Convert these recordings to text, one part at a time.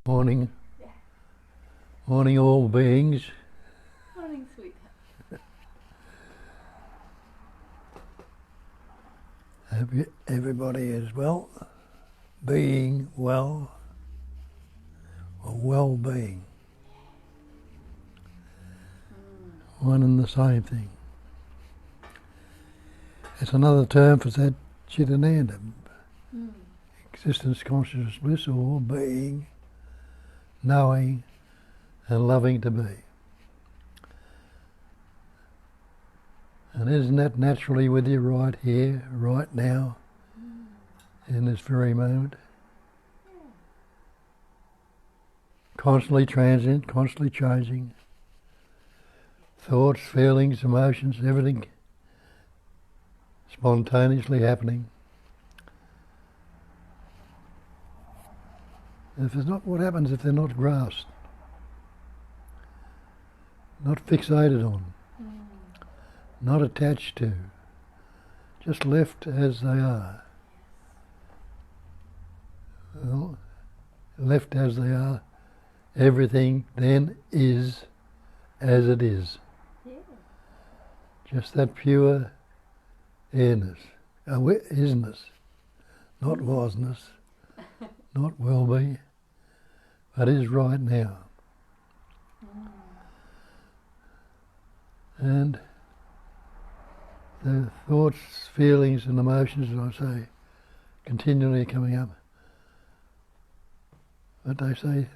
Morning. Yeah. Morning, all beings. Morning, sweetheart. Hope everybody is well, being well, or well-being. One and the same thing. It's another term for that Chitananda. Existence, consciousness, bliss, or being, knowing, and loving to be. And isn't that naturally with you right here, right now, in this very moment? Constantly transient, constantly changing. Thoughts, feelings, emotions, everything spontaneously happening. If it's not, what happens if they're not grasped? Not fixated on, not attached to, just left as they are. Well, left as they are, everything then is as it is. Yeah. Just that pure airness, isness, not wasness, not will be, but is right now. And the thoughts, feelings and emotions, as I say, continually coming up. But they say,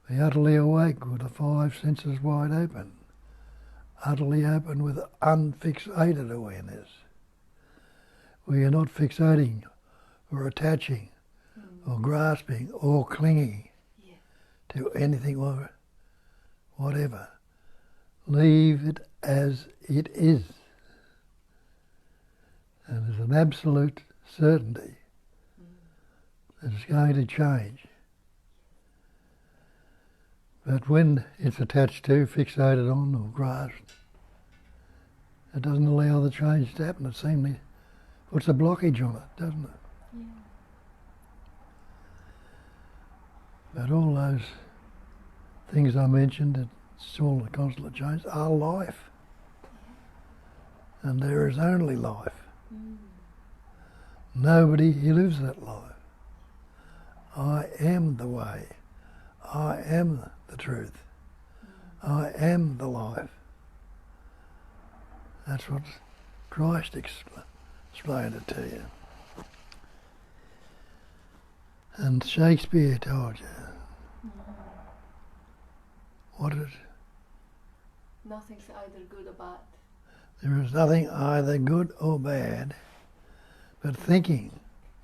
be utterly awake with the five senses wide open, utterly open with unfixated awareness. We are not fixating or attaching or grasping or clinging to anything or whatever. Leave it as it is. And there's an absolute certainty that it's going to change. But when it's attached to, fixated on or grasped, it doesn't allow the change to happen. It seemingly puts a blockage on it, doesn't it? Yeah. But all those things I mentioned, it's all the constant change, are life. And there is only life. Nobody lives that life. I am the way. I am the truth. I am the life. That's what Christ explained it to you. And Shakespeare told you. What is? Nothing's either good or bad. There is nothing either good or bad, but thinking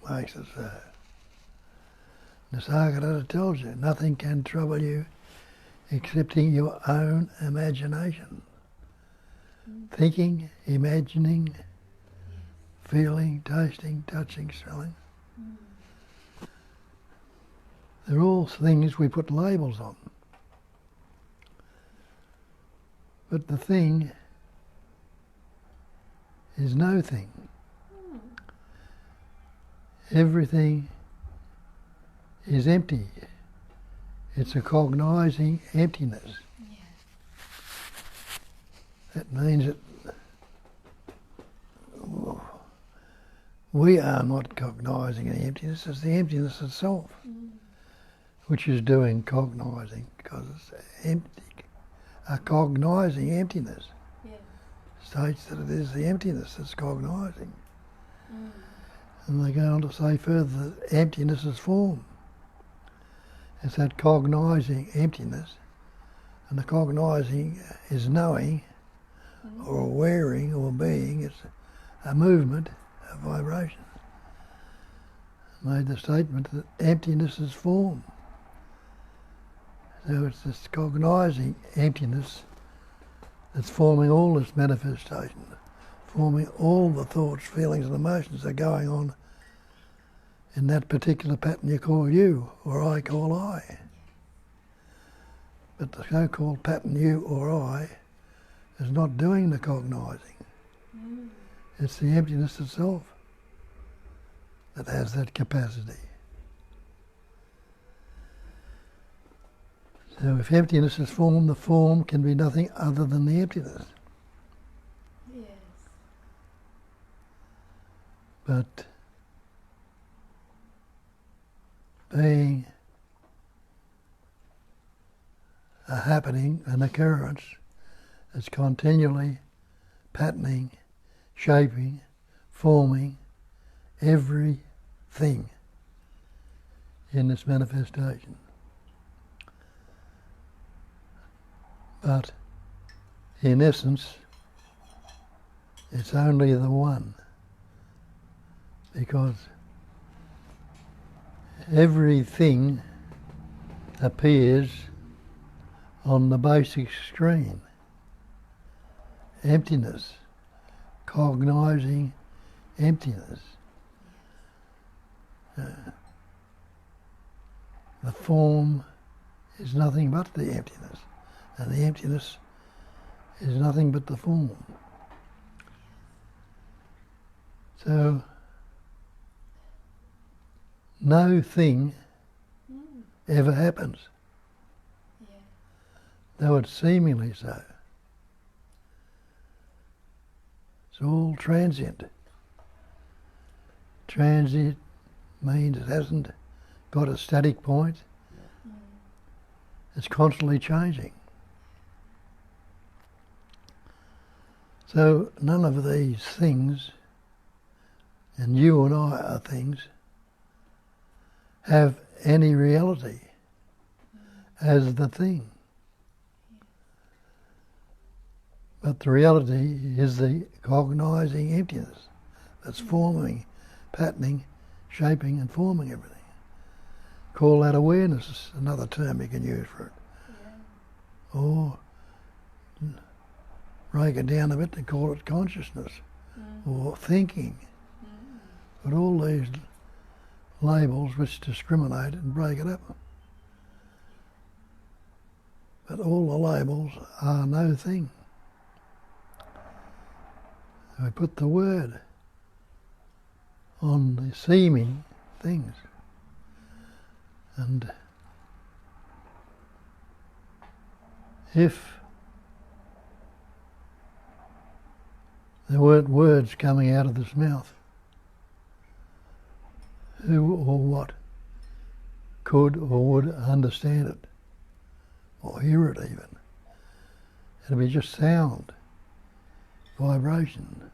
makes it so. Nisargadatta tells you, nothing can trouble you excepting your own imagination. Thinking, imagining, feeling, tasting, touching, smelling. They're all things we put labels on. But the thing is no thing. Everything is empty. It's a cognizing emptiness. That means that we are not cognizing the emptiness, it's the emptiness itself which is doing cognizing, because it's empty. A cognizing emptiness states that it is the emptiness that's cognizing. And they go on to say further that emptiness is form. It's that cognizing emptiness, and the cognizing is knowing or awareing or being. It's a movement, a vibration. Made the statement that emptiness is form. So it's this cognizing emptiness that's forming all this manifestation, forming all the thoughts, feelings and emotions that are going on in that particular pattern you call you, or I call I. But the so-called pattern you or I is not doing the cognizing. It's the emptiness itself that has that capacity. So if emptiness is form, the form can be nothing other than the emptiness. Yes. But being a happening, an occurrence, is continually patterning, shaping, forming everything in this manifestation. But in essence, it's only the one, because everything appears on the basic screen. Emptiness, cognizing emptiness. The form is nothing but the emptiness, and the emptiness is nothing but the form. So, no thing ever happens, though it's seemingly so. It's all transient. Transient means it hasn't got a static point. It's constantly changing. So none of these things, and you and I are things, have any reality as the thing. But the reality is the cognizing emptiness that's forming, patterning, shaping and forming everything. Call that awareness, is another term you can use for it. Yeah. Or break it down a bit and call it consciousness or thinking. But all these labels which discriminate and break it up. But all the labels are no thing. We put the word on the seeming things. And if there weren't words coming out of this mouth, who or what could or would understand it, or hear it even? It'd be just sound, vibration,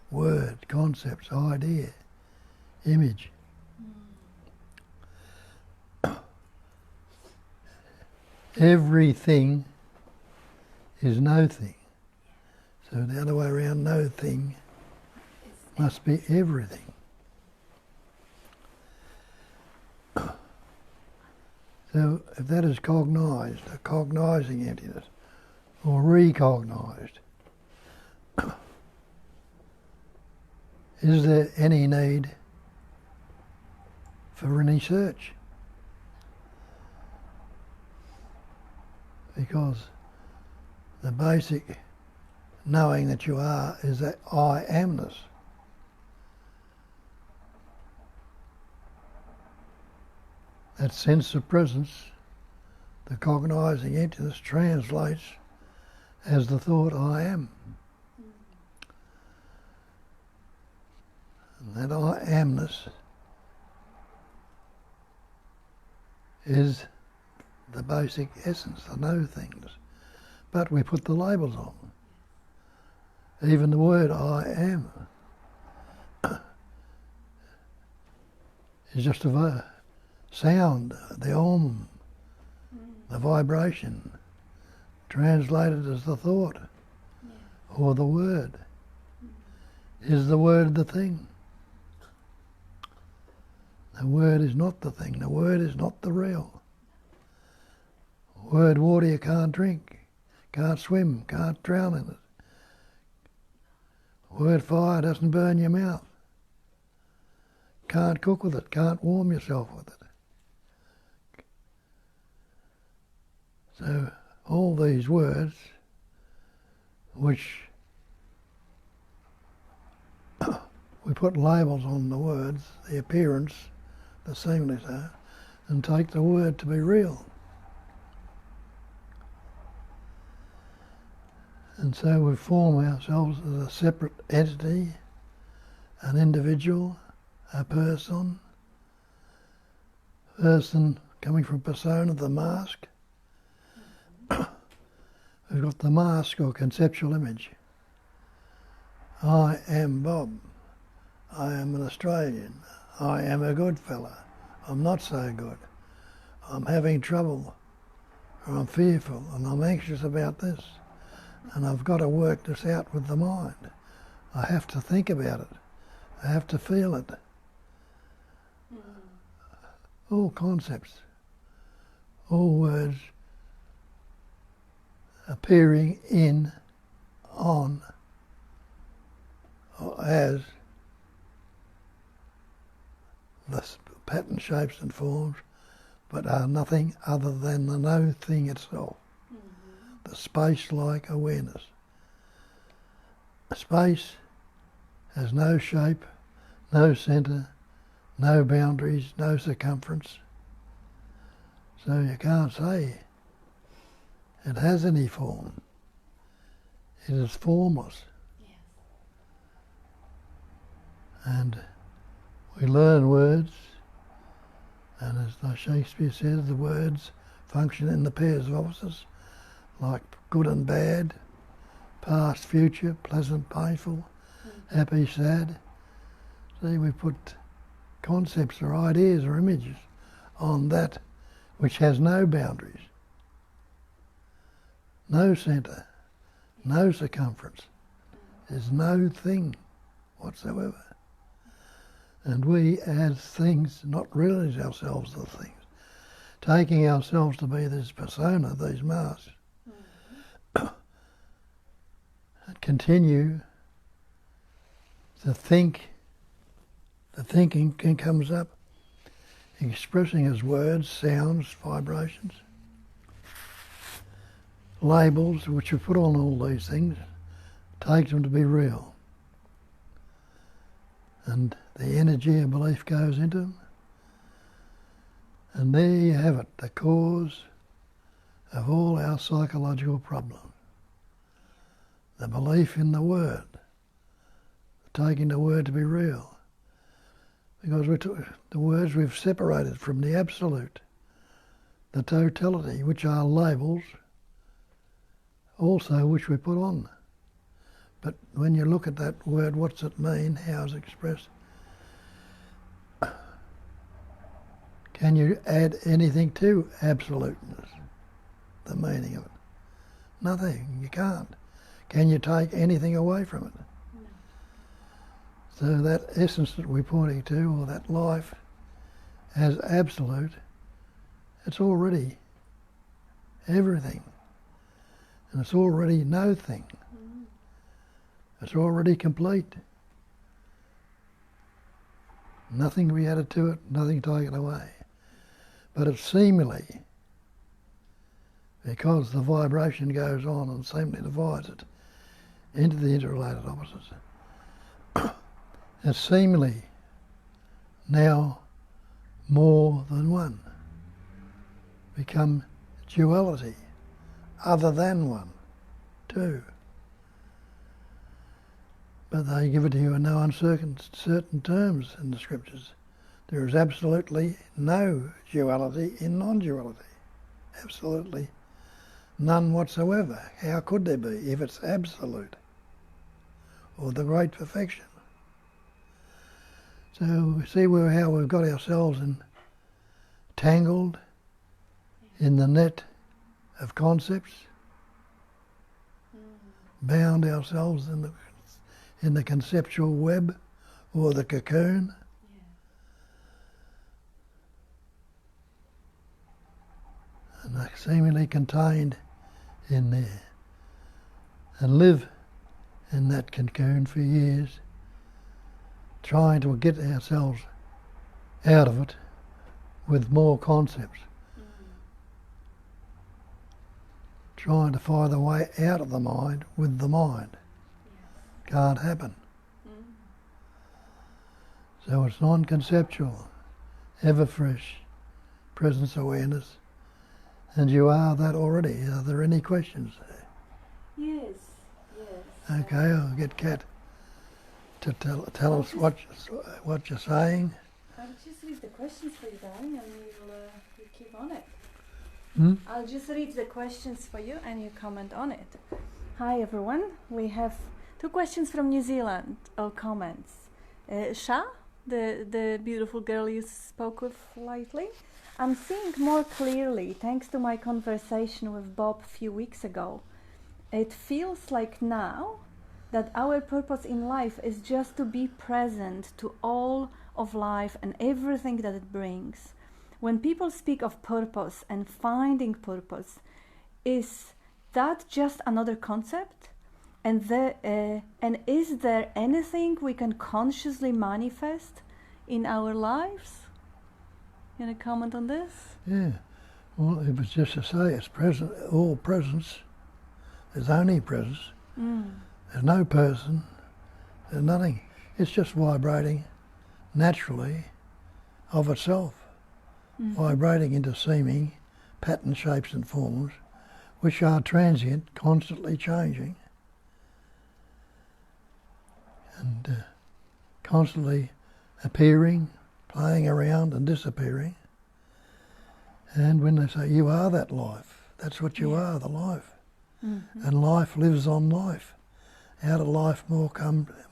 word, concepts, idea, image. Everything is no thing. So the other way around, no thing must be everything. So if that is cognized, a cognizing emptiness, or recognized, is there any need for any search? Because the basic knowing that you are is that I amness. That sense of presence, the cognizing emptiness, translates as the thought I am. And that I amness is the basic essence, the no things. But we put the labels on. Even the word I am is just a sound, the om, the vibration, translated as the thought, or the word. Is the word the thing? The word is not the thing. The word is not the real. Word water you can't drink, can't swim, can't drown in it. Word fire doesn't burn your mouth. Can't cook with it, can't warm yourself with it. So all these words which we put labels on the words, the appearance, the seemingly so, and take the word to be real. And so we form ourselves as a separate entity, an individual, a person coming from persona, the mask. We've got the mask or conceptual image. I am Bob. I am an Australian. I am a good fella. I'm not so good. I'm having trouble. Or I'm fearful and I'm anxious about this. And I've got to work this out with the mind. I have to think about it. I have to feel it. All concepts, all words appearing in, on, or as the pattern, shapes and forms, but are nothing other than the no thing itself, the space-like awareness. Space has no shape, no centre, no boundaries, no circumference. So you can't say it has any form. It is formless. Yes. And we learn words, and as Shakespeare says, the words function in the pairs of opposites, like good and bad, past, future, pleasant, painful, happy, sad. See, we put concepts or ideas or images on that which has no boundaries, no centre, no circumference. There's no thing whatsoever. And we as things not realize ourselves as things, taking ourselves to be this persona, these masks, and continue to think. The thinking comes up, expressing as words, sounds, vibrations, labels which we put on all these things, take them to be real. And the energy of belief goes into them. And there you have it, the cause of all our psychological problems. The belief in the word, taking the word to be real. Because the words we've separated from the absolute, the totality, which are labels, also which we put on. But when you look at that word, what's it mean? How is it expressed? Can you add anything to absoluteness, the meaning of it? Nothing, you can't. Can you take anything away from it? So that essence that we're pointing to, or that life as absolute, it's already everything. And it's already no thing. It's already complete. Nothing to be added to it, nothing taken away. But it's seemingly, because the vibration goes on and seemingly divides it into the interrelated opposites, it's seemingly now more than one, become duality, other than one, two. But they give it to you in no uncertain terms in the scriptures. There is absolutely no duality in non-duality. Absolutely none whatsoever. How could there be if it's absolute? Or the great perfection. So we see how we've got ourselves entangled in the net of concepts, bound ourselves in the conceptual web or the cocoon. And are seemingly contained in there and live in that cocoon for years, trying to get ourselves out of it with more concepts. Trying to find a way out of the mind with the mind. Can't happen. So it's non-conceptual, ever fresh, presence awareness, and you are that already. Are there any questions there? Yes. Okay, I'll get Kat to tell us what you're saying. I'll just read the questions for you, darling, and you keep on it. I'll just read the questions for you and you comment on it. Hi everyone, we have 2 questions from New Zealand, or comments. Sha, the beautiful girl you spoke with lately. I'm seeing more clearly thanks to my conversation with Bob a few weeks ago. It feels like now that our purpose in life is just to be present to all of life and everything that it brings. When people speak of purpose and finding purpose, is that just another concept? And is there anything we can consciously manifest in our lives? You want to comment on this? Yeah. Well, it was just to say it's present, all presence. There's only presence. There's no person. There's nothing. It's just vibrating naturally of itself. Vibrating into seeming pattern, shapes and forms which are transient, constantly changing and constantly appearing, playing around and disappearing. And when they say you are that life, that's what you are, the life. And life lives on life. Out of life more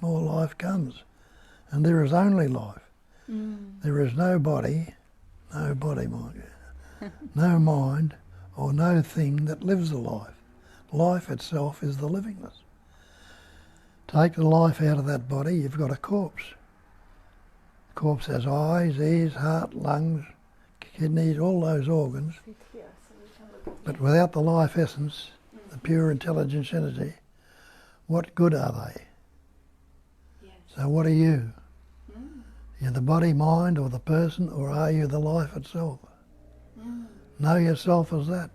life comes. And there is only life. There is no body, mind, no mind or no thing that lives a life. Life itself is the livingness. Take the life out of that body, you've got a corpse. The corpse has eyes, ears, heart, lungs, kidneys, all those organs. But without the life essence, the pure intelligence energy, what good are they? So what are you? You're the body, mind, or the person, or are you the life itself? Know yourself as that.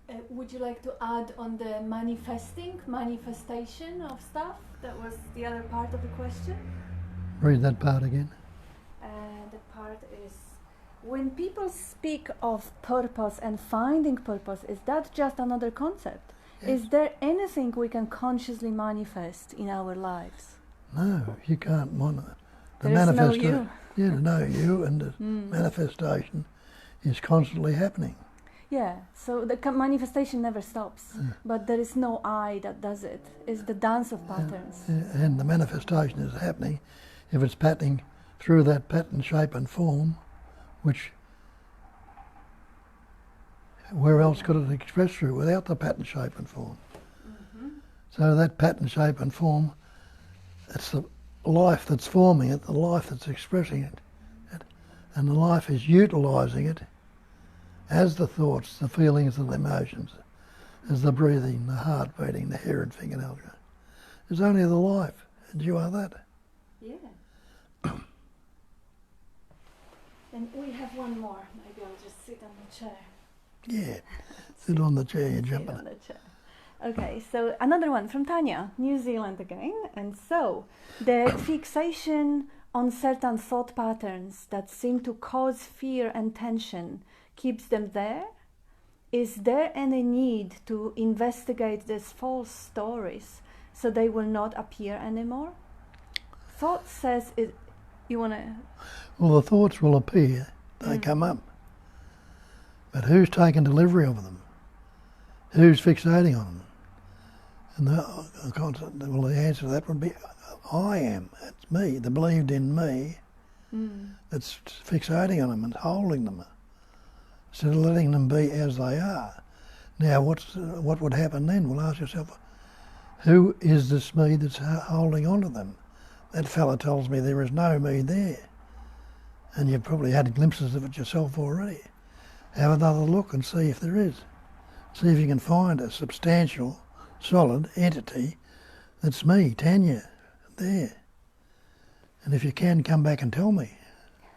And would you like to add on the manifestation of stuff? That was the other part of the question. Read that part again. The part is, when people speak of purpose and finding purpose, is that just another concept? Yes. Is there anything we can consciously manifest in our lives? No, you can't monitor. There is no you. Yeah, no you, and the manifestation is constantly happening. Yeah, so the manifestation never stops, but there is no I that does it. It's the dance of patterns. And the manifestation is happening if it's patterning through that pattern, shape and form, which where else could it express through without the pattern, shape and form? So that pattern, shape and form, it's the life that's forming it, the life that's expressing it, and the life is utilising it as the thoughts, the feelings and the emotions, as the breathing, the heart beating, the hair and fingernails. There's only the life, and you are that. Yeah. And we have one more. Maybe I'll just sit on the chair. Yeah, sit on the chair, you're jumping. Sit on the chair. Okay, so another one from Tanya, New Zealand again. And so, the fixation on certain thought patterns that seem to cause fear and tension keeps them there? Is there any need to investigate these false stories so they will not appear anymore? Thought says it. You want to... Well, the thoughts will appear. They come up. But who's taking delivery of them? Who's fixating on them? And the answer to that would be, I am. It's me, the believed in me, that's fixating on them and holding them, instead of letting them be as they are. Now, what would happen then? Well, ask yourself, who is this me that's holding on to them? That fella tells me there is no me there. And you've probably had glimpses of it yourself already. Have another look and see if there is. See if you can find a substantial, solid entity that's me, Tanya, there. And if you can, come back and tell me.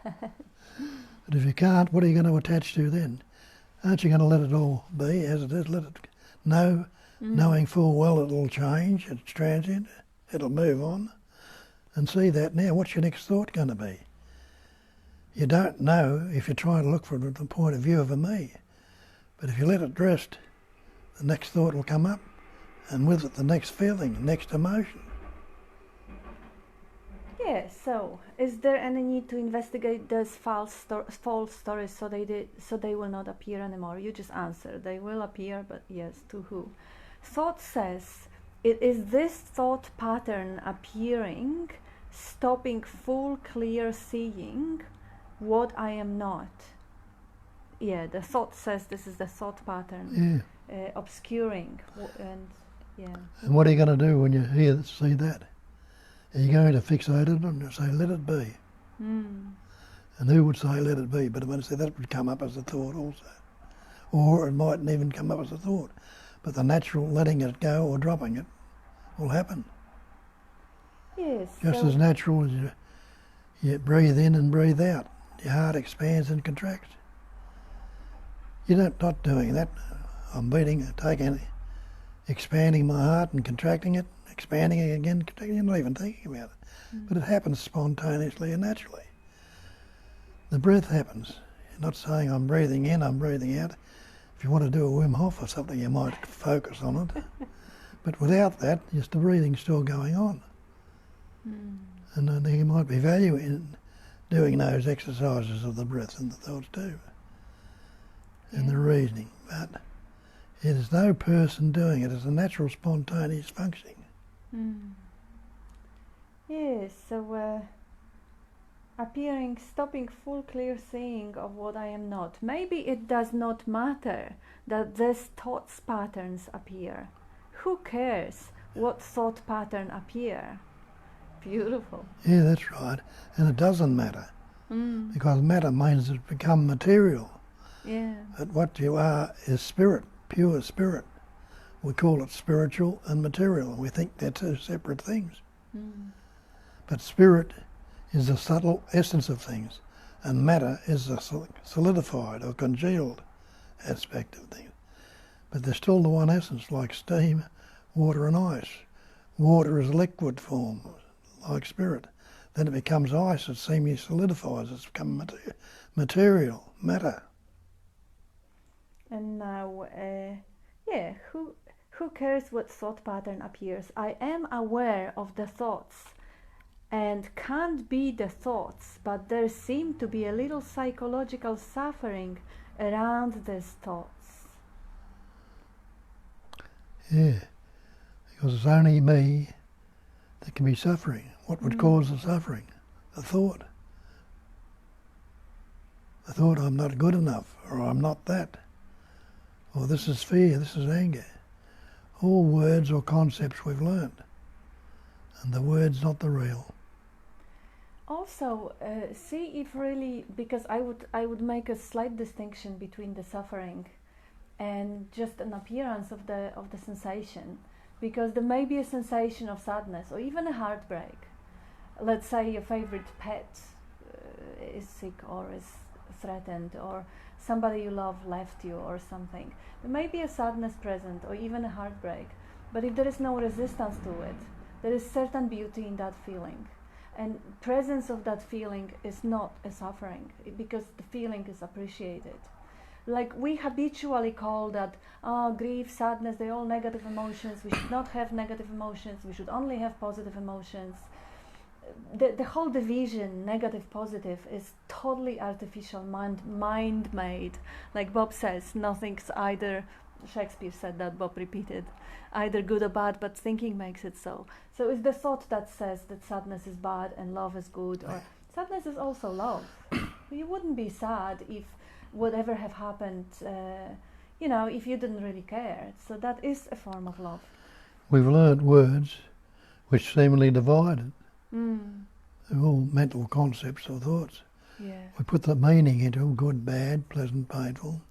But if you can't, what are you going to attach to then? Aren't you going to let it all be as it is? Let it know, knowing full well it'll change, it's transient, it'll move on. And see that now, what's your next thought going to be? You don't know if you're trying to look from the point of view of a me. But if you let it rest, the next thought will come up, and with it the next feeling, next emotion. Yeah, so is there any need to investigate those false stories so they will not appear anymore? You just answer. They will appear, but yes, to who? Thought says, it is this thought pattern appearing, stopping full clear seeing what I am not. Yeah, the thought says this is the thought pattern. Yeah. Obscuring and yeah. And what are you going to do when you see that? Are you going to fixate it and say, let it be? Mm. And who would say, let it be? But I mean, say that would come up as a thought also. Or it mightn't even come up as a thought. But the natural letting it go or dropping it will happen. Yes. Just as natural as you breathe in and breathe out. Your heart expands and contracts. You're not doing that. I'm expanding my heart and contracting it, expanding it again, contracting it. You're not even thinking about it. But it happens spontaneously and naturally. The breath happens. You're not saying I'm breathing in, I'm breathing out. If you want to do a Wim Hof or something, you might focus on it. But without that, just the breathing's still going on. And I think there might be value in doing those exercises of the breath and the thoughts too. And the reasoning. But it is no person doing it. It's a natural, spontaneous functioning. Yes, so appearing, stopping full clear seeing of what I am not. Maybe it does not matter that these thoughts patterns appear. Who cares what thought pattern appear? Beautiful. Yeah, that's right. And it doesn't matter. Because matter means it's become material. Yeah. But what you are is spirit, pure spirit. We call it spiritual and material. We think they're two separate things. But spirit is the subtle essence of things, and matter is the solidified or congealed aspect of things. But they're still the one essence, like steam, water and ice. Water is liquid form, like spirit. Then it becomes ice, it seemingly solidifies, it's become material, matter. And now, who cares what thought pattern appears? I am aware of the thoughts and can't be the thoughts, but there seem to be a little psychological suffering around these thoughts. Yeah, because it's only me that can be suffering. What would cause the suffering? The thought. The thought I'm not good enough, or I'm not that. Or this is fear, this is anger. All words or concepts we've learned. And the word's not the real. Also, see if really, because I would make a slight distinction between the suffering and just an appearance of the sensation, because there may be a sensation of sadness or even a heartbreak. Let's say your favorite pet is sick or is threatened, or somebody you love left you or something. There may be a sadness present or even a heartbreak, but if there is no resistance to it, there is certain beauty in that feeling. And presence of that feeling is not a suffering, because the feeling is appreciated. Like we habitually call that grief, sadness, they're all negative emotions. We should not have negative emotions. We should only have positive emotions. The whole division, negative, positive, is totally artificial, mind-made. Like Bob says, nothing's either, Shakespeare said that, Bob repeated, either good or bad, but thinking makes it so. So it's the thought that says that sadness is bad and love is good, or sadness is also love. You wouldn't be sad if whatever have happened, if you didn't really care. So that is a form of love. We've learned words which seemingly divide. They're all mental concepts or thoughts. Yeah. We put the meaning into them, good, bad, pleasant, painful,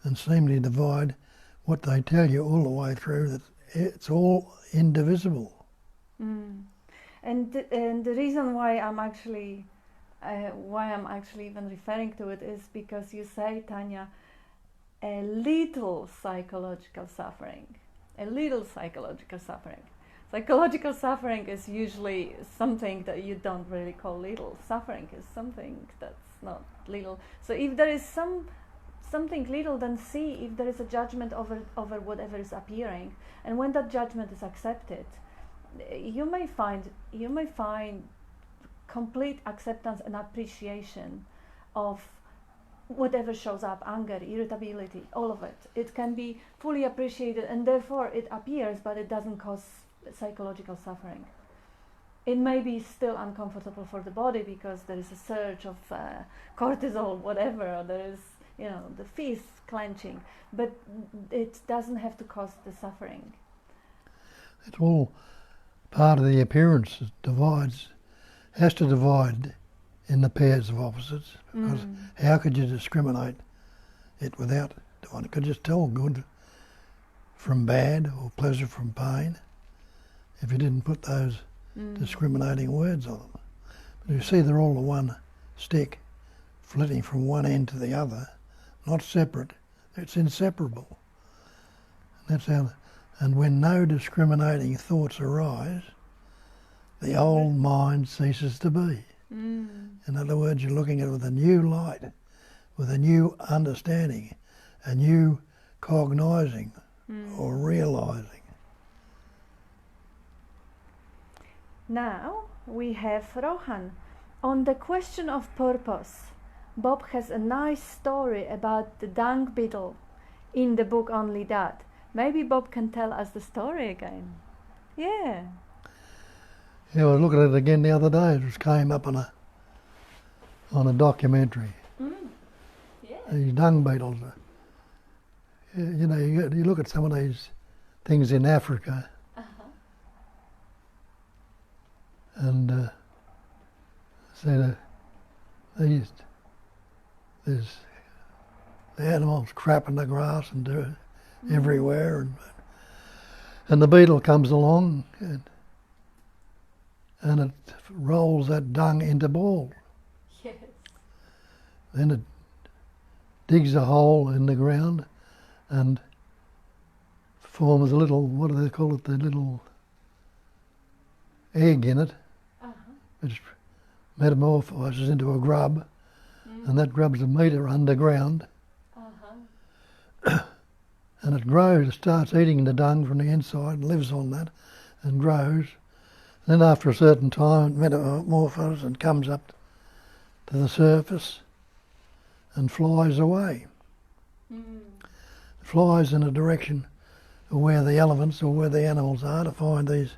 and seemingly divide what they tell you all the way through, that it's all indivisible. And the reason why I'm actually even referring to it is because you say, Tanya, a little psychological suffering. Psychological suffering is usually something that you don't really call little. Suffering is something that's not little. So if there is some something little, then see if there is a judgment over whatever is appearing. And when that judgment is accepted, you may find complete acceptance and appreciation of whatever shows up, anger, irritability, all of it. It can be fully appreciated, and therefore it appears, but it doesn't cause psychological suffering. It may be still uncomfortable for the body because there is a surge of cortisol, whatever, or there is, the fist clenching, but it doesn't have to cause the suffering. It's all part of the appearance. It has to divide in the pairs of opposites, because how could you discriminate it without dividing? You could just tell good from bad or pleasure from pain if you didn't put those discriminating words on them. But you see, they're all the one stick, flitting from one end to the other, not separate. It's inseparable. And that's how. And when no discriminating thoughts arise, the old mind ceases to be. In other words, you're looking at it with a new light, with a new understanding, a new cognizing or realizing. Now we have Rohan. On the question of purpose, Bob has a nice story about the dung beetle in the book Only That. Maybe Bob can tell us the story again. Yeah. Yeah, I was looking at it again the other day. It just came up on a documentary. Yeah. These dung beetles. You look at some of these things in Africa, and say there's the animals crap in the grass and do it everywhere, and the beetle comes along and it rolls that dung into balls. Yes. Then it digs a hole in the ground and forms a little, what do they call it, the little egg in it, which metamorphoses into a grub, and that grub's a metre underground, and it grows, starts eating the dung from the inside, lives on that, and grows. Then after a certain time it metamorphoses and comes up to the surface and flies away. Flies in a direction of where the elephants or where the animals are to find these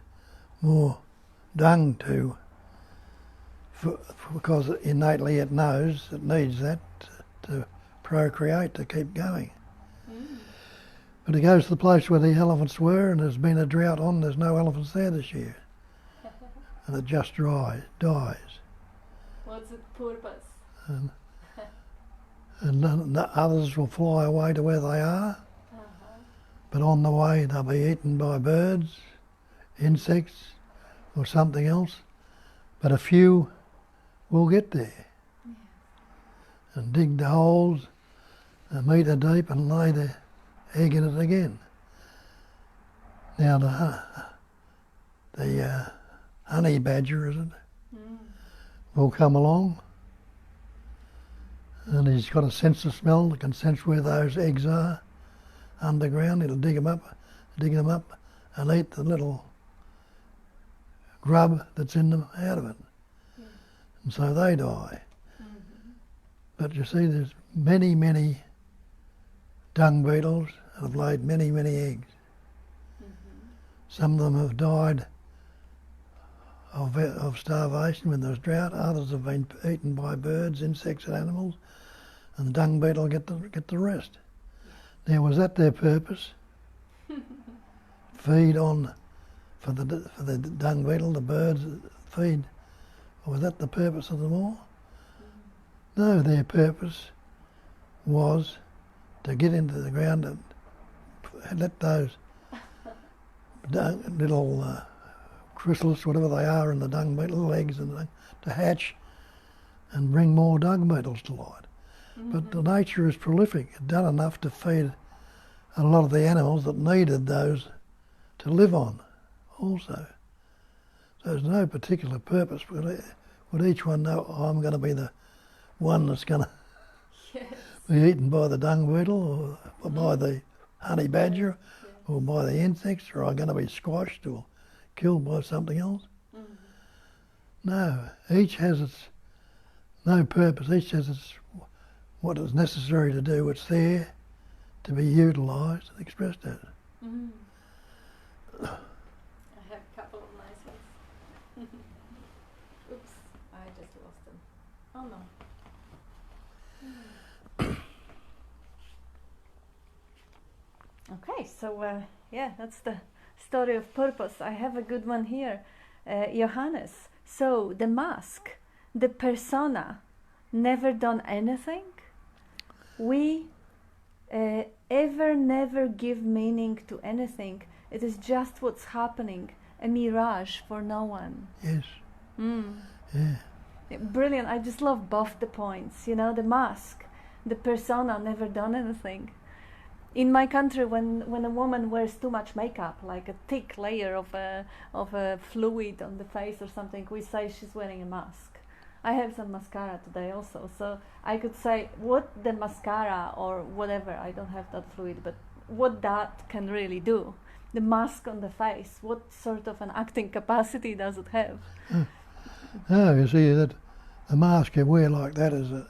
more dung to, because innately it knows it needs that to procreate, to keep going. But it goes to the place where the elephants were, and there's been a drought on, there's no elephants there this year. And it just dies. What's its purpose? And the others will fly away to where they are, but on the way they'll be eaten by birds, insects, or something else. But a few will get there and dig the holes a metre deep and lay their egg in it again. Now the honey badger, is it, will come along, and he's got a sense of smell that can sense where those eggs are underground. He'll dig them up and eat the little grub that's in them out of it. And so they die. But you see, there's many, many dung beetles that have laid many, many eggs. Some of them have died of starvation when there's drought. Others have been eaten by birds, insects and animals, and the dung beetle get the rest. Now, was that their purpose? Feed on for the dung beetle, the birds feed, or was that the purpose of them all? No, their purpose was to get into the ground and let those little chrysalis, whatever they are in the dung beetle, little eggs and thing, to hatch and bring more dung beetles to light. But the nature is prolific. It's done enough to feed a lot of the animals that needed those to live on also. So there's no particular purpose. Would each one know, I'm going to be the one that's going to... Yes. be eaten by the dung beetle or by the honey badger or by the insects, or I'm going to be squashed or killed by something else. No, each has its no purpose. Each has its what is necessary to do. It's there to be utilised and expressed as. I have a couple of nice ones. Oops, I just lost them. Oh no. Okay, so yeah, that's the story of purpose. I have a good one here. Johannes, so the mask, the persona, never done anything? We ever never give meaning to anything. It is just what's happening, a mirage for no one. Yes. Yeah, brilliant. I just love both the points. You know, the mask, the persona, never done anything. In my country, when a woman wears too much makeup, like a thick layer of a fluid on the face or something, we say she's wearing a mask. I have some mascara today also, so I could say what the mascara or whatever, I don't have that fluid, but what that can really do. The mask on the face, what sort of an acting capacity does it have? Oh, you see that the mask you wear like that is a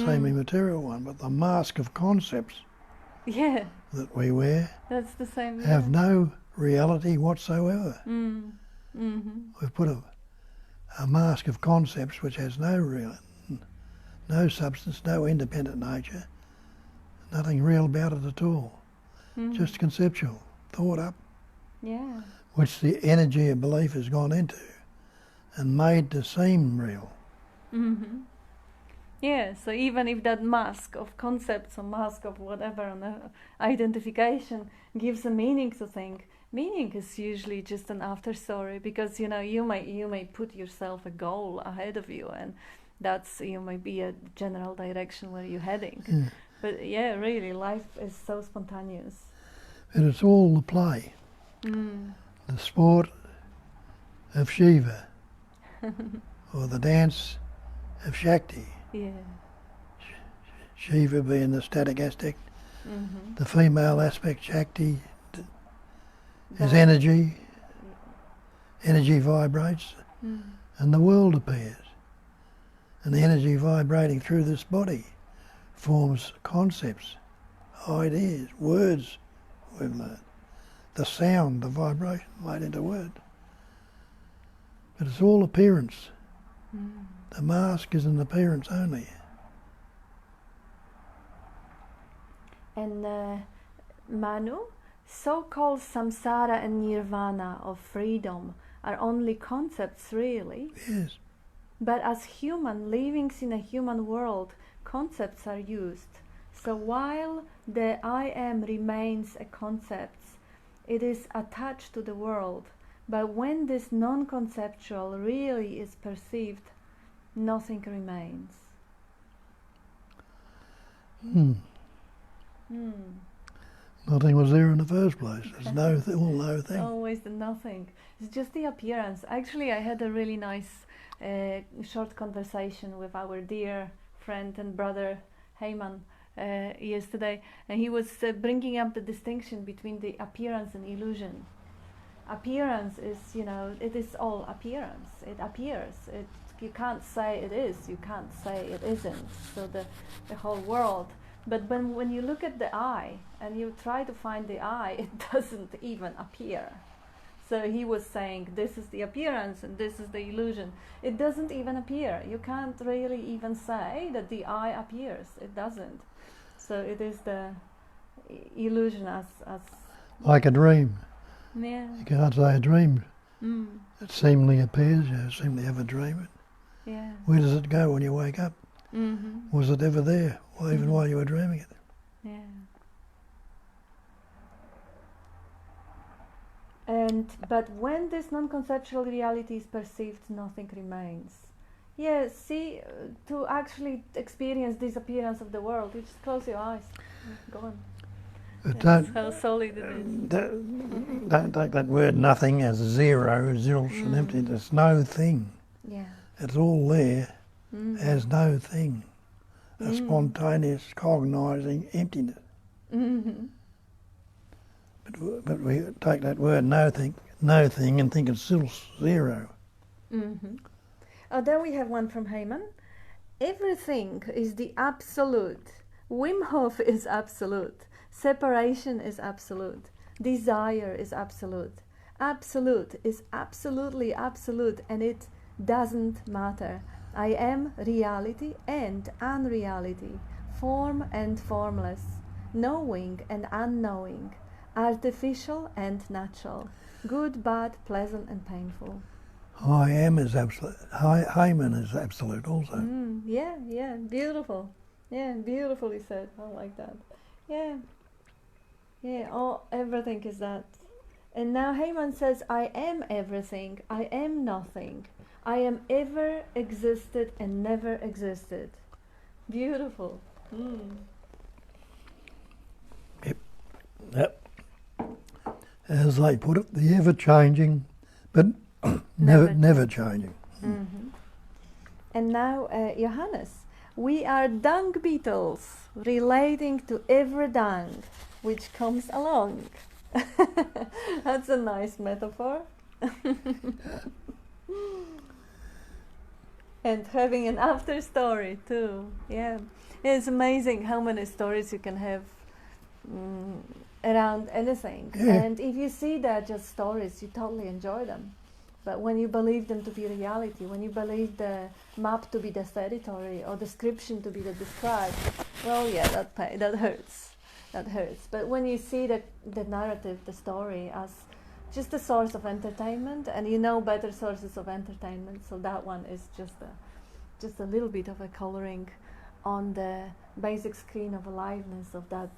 semi-material one, but the mask of concepts that we wear that's the same. Have no reality whatsoever. We've put a mask of concepts which has no substance, no independent nature, nothing real about it at all. Just conceptual, thought up, which the energy of belief has gone into and made to seem real. Yeah, so even if that mask of concepts or mask of whatever on the identification gives a meaning to thing, meaning is usually just an after story, because you may put yourself a goal ahead of you, and that's may be a general direction where you're heading. But yeah, really, life is so spontaneous. And it's all the play, the sport of Shiva, or the dance of Shakti. Yeah. Shiva being the static aspect, the female aspect, Shakti, is energy. Energy vibrates, and the world appears. And the energy vibrating through this body forms concepts, ideas, words we've learned. The sound, the vibration made into word. But it's all appearance. The mask is an appearance only. And Manu, so-called samsara and nirvana of freedom are only concepts, really. Yes. But as human livings in a human world, concepts are used. So while the I am remains a concept, it is attached to the world. But when this non-conceptual really is perceived, nothing remains. Nothing was there in the first place. There's no thing. Always the nothing. It's just the appearance. Actually, I had a really nice short conversation with our dear friend and brother Heyman yesterday, and he was bringing up the distinction between the appearance and illusion. Appearance is, it is all appearance. It appears. You can't say it is. You can't say it isn't. So the whole world. But when you look at the eye and you try to find the eye, it doesn't even appear. So he was saying this is the appearance and this is the illusion. It doesn't even appear. You can't really even say that the eye appears. It doesn't. So it is the illusion as like a dream. Yeah. You can't say a dream. It seemingly appears. You seemingly have a dream. Yeah. Where does it go when you wake up? Was it ever there? Or even while you were dreaming it? Yeah. But when this non-conceptual reality is perceived, nothing remains. Yeah, see, to actually experience disappearance of the world, you just close your eyes. Go on. That's how solid it is. Don't take that word nothing as zero, zilch and empty. There's no thing. Yeah. It's all there as no thing. a spontaneous cognising emptiness. Mm-hmm. But we take that word no thing, and think it's still zero. Mm-hmm. Oh, then we have one from Heyman. Everything is the absolute. Wim Hof is absolute. Separation is absolute. Desire is absolute. Absolute is absolutely absolute, and it doesn't matter. I am reality and unreality, form and formless, knowing and unknowing, artificial and natural, good, bad, pleasant and painful. I am is absolute. Hyman is absolute also. Yeah, beautiful. Yeah, beautifully said. I like that. Yeah, everything is that. And now Heyman says, I am everything, I am nothing. I am ever existed and never existed. Beautiful. Yep. As they put it, the ever-changing, but never changing. Mm-hmm. And now, Johannes, we are dung beetles relating to every dung which comes along. That's a nice metaphor. And having an after story too. Yeah, it's amazing how many stories you can have around anything. Yeah. And if you see that just stories, you totally enjoy them. But when you believe them to be reality, when you believe the map to be the territory or description to be the described, well, yeah, that hurts. That hurts. But when you see the narrative, the story as just a source of entertainment, and you know better sources of entertainment, so that one is just a little bit of a coloring on the basic screen of aliveness, of that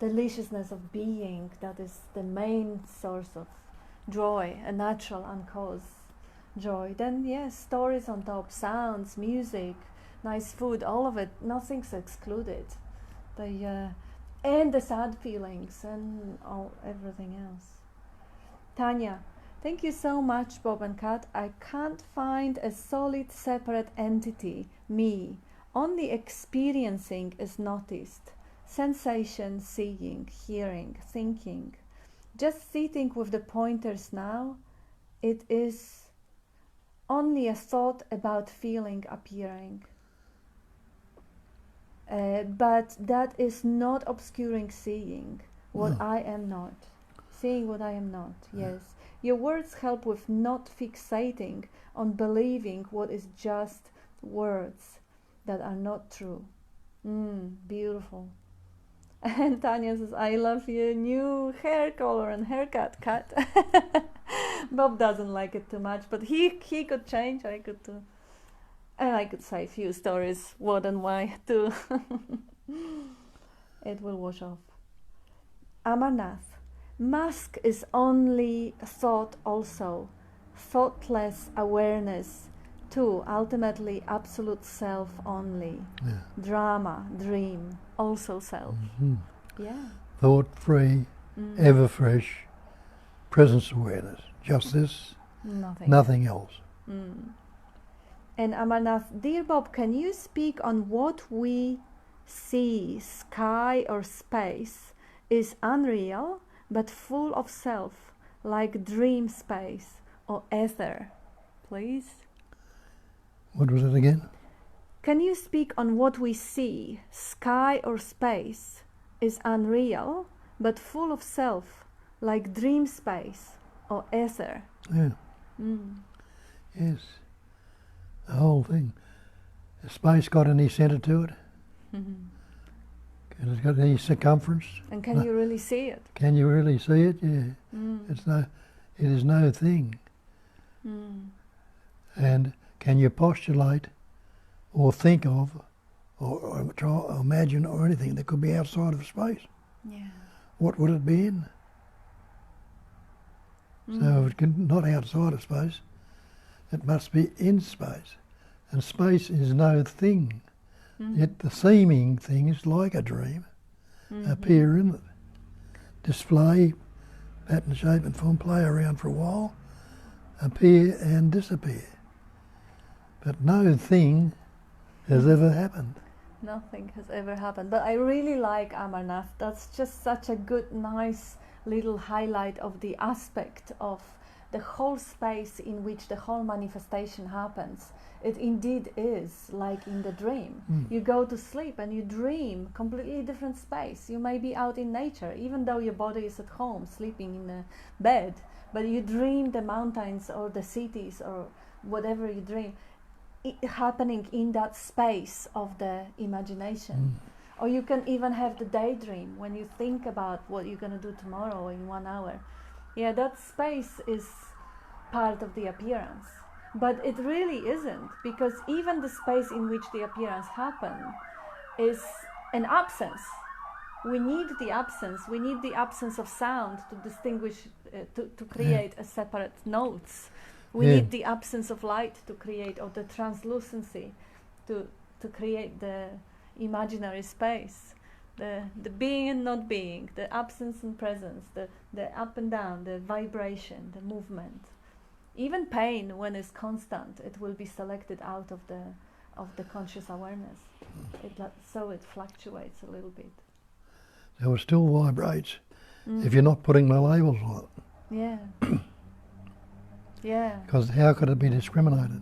deliciousness of being that is the main source of joy, a natural uncaused joy. Then yes, stories on top, sounds, music, nice food, all of it, nothing's excluded. And the sad feelings and everything else. Tanya, thank you so much, Bob and Kat. I can't find a solid separate entity, me. Only experiencing is noticed. Sensation, seeing, hearing, thinking. Just sitting with the pointers now, it is only a thought about feeling appearing. But that is not obscuring seeing what I am not. Seeing what I am not, yes. Your words help with not fixating on believing what is just words that are not true. Beautiful. And Tanya says, I love your new hair color and haircut, Kat. Bob doesn't like it too much, but he could change, I could too. And I could say a few stories, what and why too. It will wash off. Amarnath, mask is only thought also, thoughtless awareness too, ultimately absolute self only. Yeah. Drama, dream, also self. Mm-hmm. Yeah. Thought-free, ever-fresh, presence awareness. Just this, nothing else. And Amarnath, dear Bob, can you speak on what we see, sky or space, is unreal but full of self, like dream space or ether, please? What was it again? Can you speak on what we see, sky or space, is unreal but full of self, like dream space or ether? Yeah. Yes. The whole thing. Has space got any centre to it? Has it got any circumference? And can you really see it? Can you really see it? Yeah. It is no thing. And can you postulate or think of or try or imagine or anything that could be outside of space? Yeah. What would it be in? So if it's not outside of space, it must be in space. And space is no thing. Yet the seeming thing is like a dream. Appear in it. Display, pattern, shape and form, play around for a while, appear and disappear. But no thing has ever happened. Nothing has ever happened. But I really like Amarnath. That's just such a good, nice little highlight of the aspect of the whole space in which the whole manifestation happens. It indeed is like in the dream. You go to sleep and you dream completely different space. You may be out in nature, even though your body is at home sleeping in a bed, but you dream the mountains or the cities or whatever you dream happening in that space of the imagination. Or you can even have the daydream when you think about what you're going to do tomorrow in 1 hour. Yeah, that space is part of the appearance. But it really isn't, because even the space in which the appearance happens is an absence. We need the absence. We need the absence of sound to distinguish, to create a separate notes. We need the absence of light to create, or the translucency to create the imaginary space. The being and not being, the absence and presence, the up and down, the vibration, the movement. Even pain, when it's constant, it will be selected out of the conscious awareness. So it fluctuates a little bit. So it still vibrates if you're not putting the labels on it. Yeah. Yeah. Because how could it be discriminated?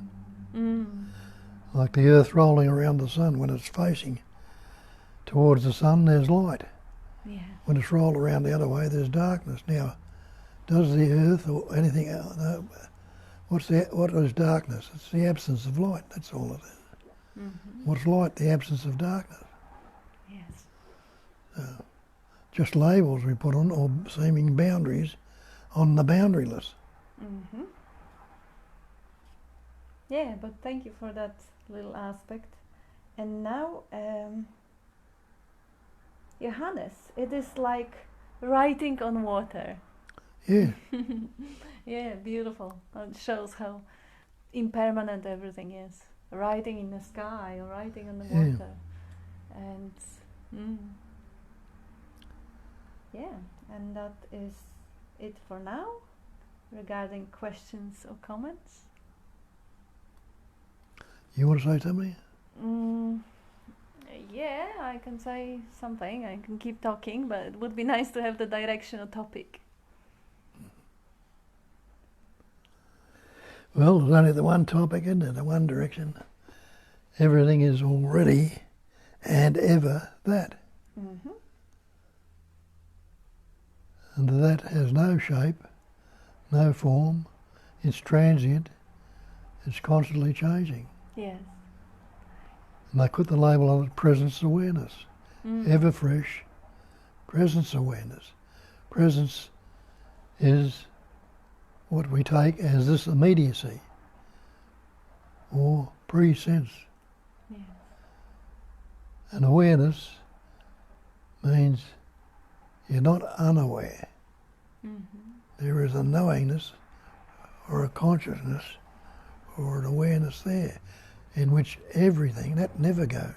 Like the earth rolling around the sun, when it's facing towards the sun, there's light. Yeah. When it's rolled around the other way, there's darkness. Now, does the earth or anything else, what is darkness? It's the absence of light, that's all it is. What's light? The absence of darkness. Yes. Just labels we put on, or seeming boundaries on the boundaryless. Yeah, but thank you for that little aspect. And now, Johannes, it is like writing on water. Yeah. Yeah, beautiful. It shows how impermanent everything is. Writing in the sky or writing on the water. And yeah, and that is it for now regarding questions or comments. You want to say something? Yeah, I can say something. I can keep talking, but it would be nice to have the direction or topic. Well, there's only the one topic, isn't it? The one direction. Everything is already and ever that. And that has no shape, no form. It's transient. It's constantly changing. Yes. And they put the label on it, presence awareness. Ever fresh, presence awareness. Presence is what we take as this immediacy or pre-sense. Yes. And awareness means you're not unaware. There is a knowingness or a consciousness or an awareness there in which everything, that never goes.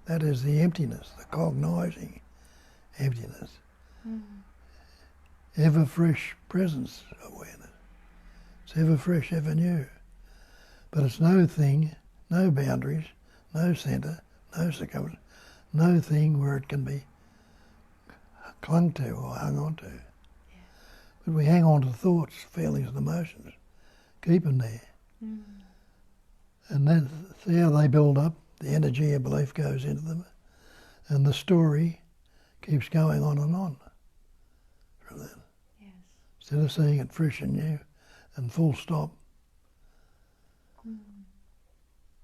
That is the emptiness, the cognizing emptiness. Ever fresh presence awareness. It's ever fresh, ever new. But it's no thing, no boundaries, no centre, no circumference, no thing where it can be clung to or hung on to. Yeah. But we hang on to thoughts, feelings and emotions, keep them there. And then see how they build up, the energy of belief goes into them, and the story keeps going on and on from then. Yes. Instead of seeing it fresh and new and full stop.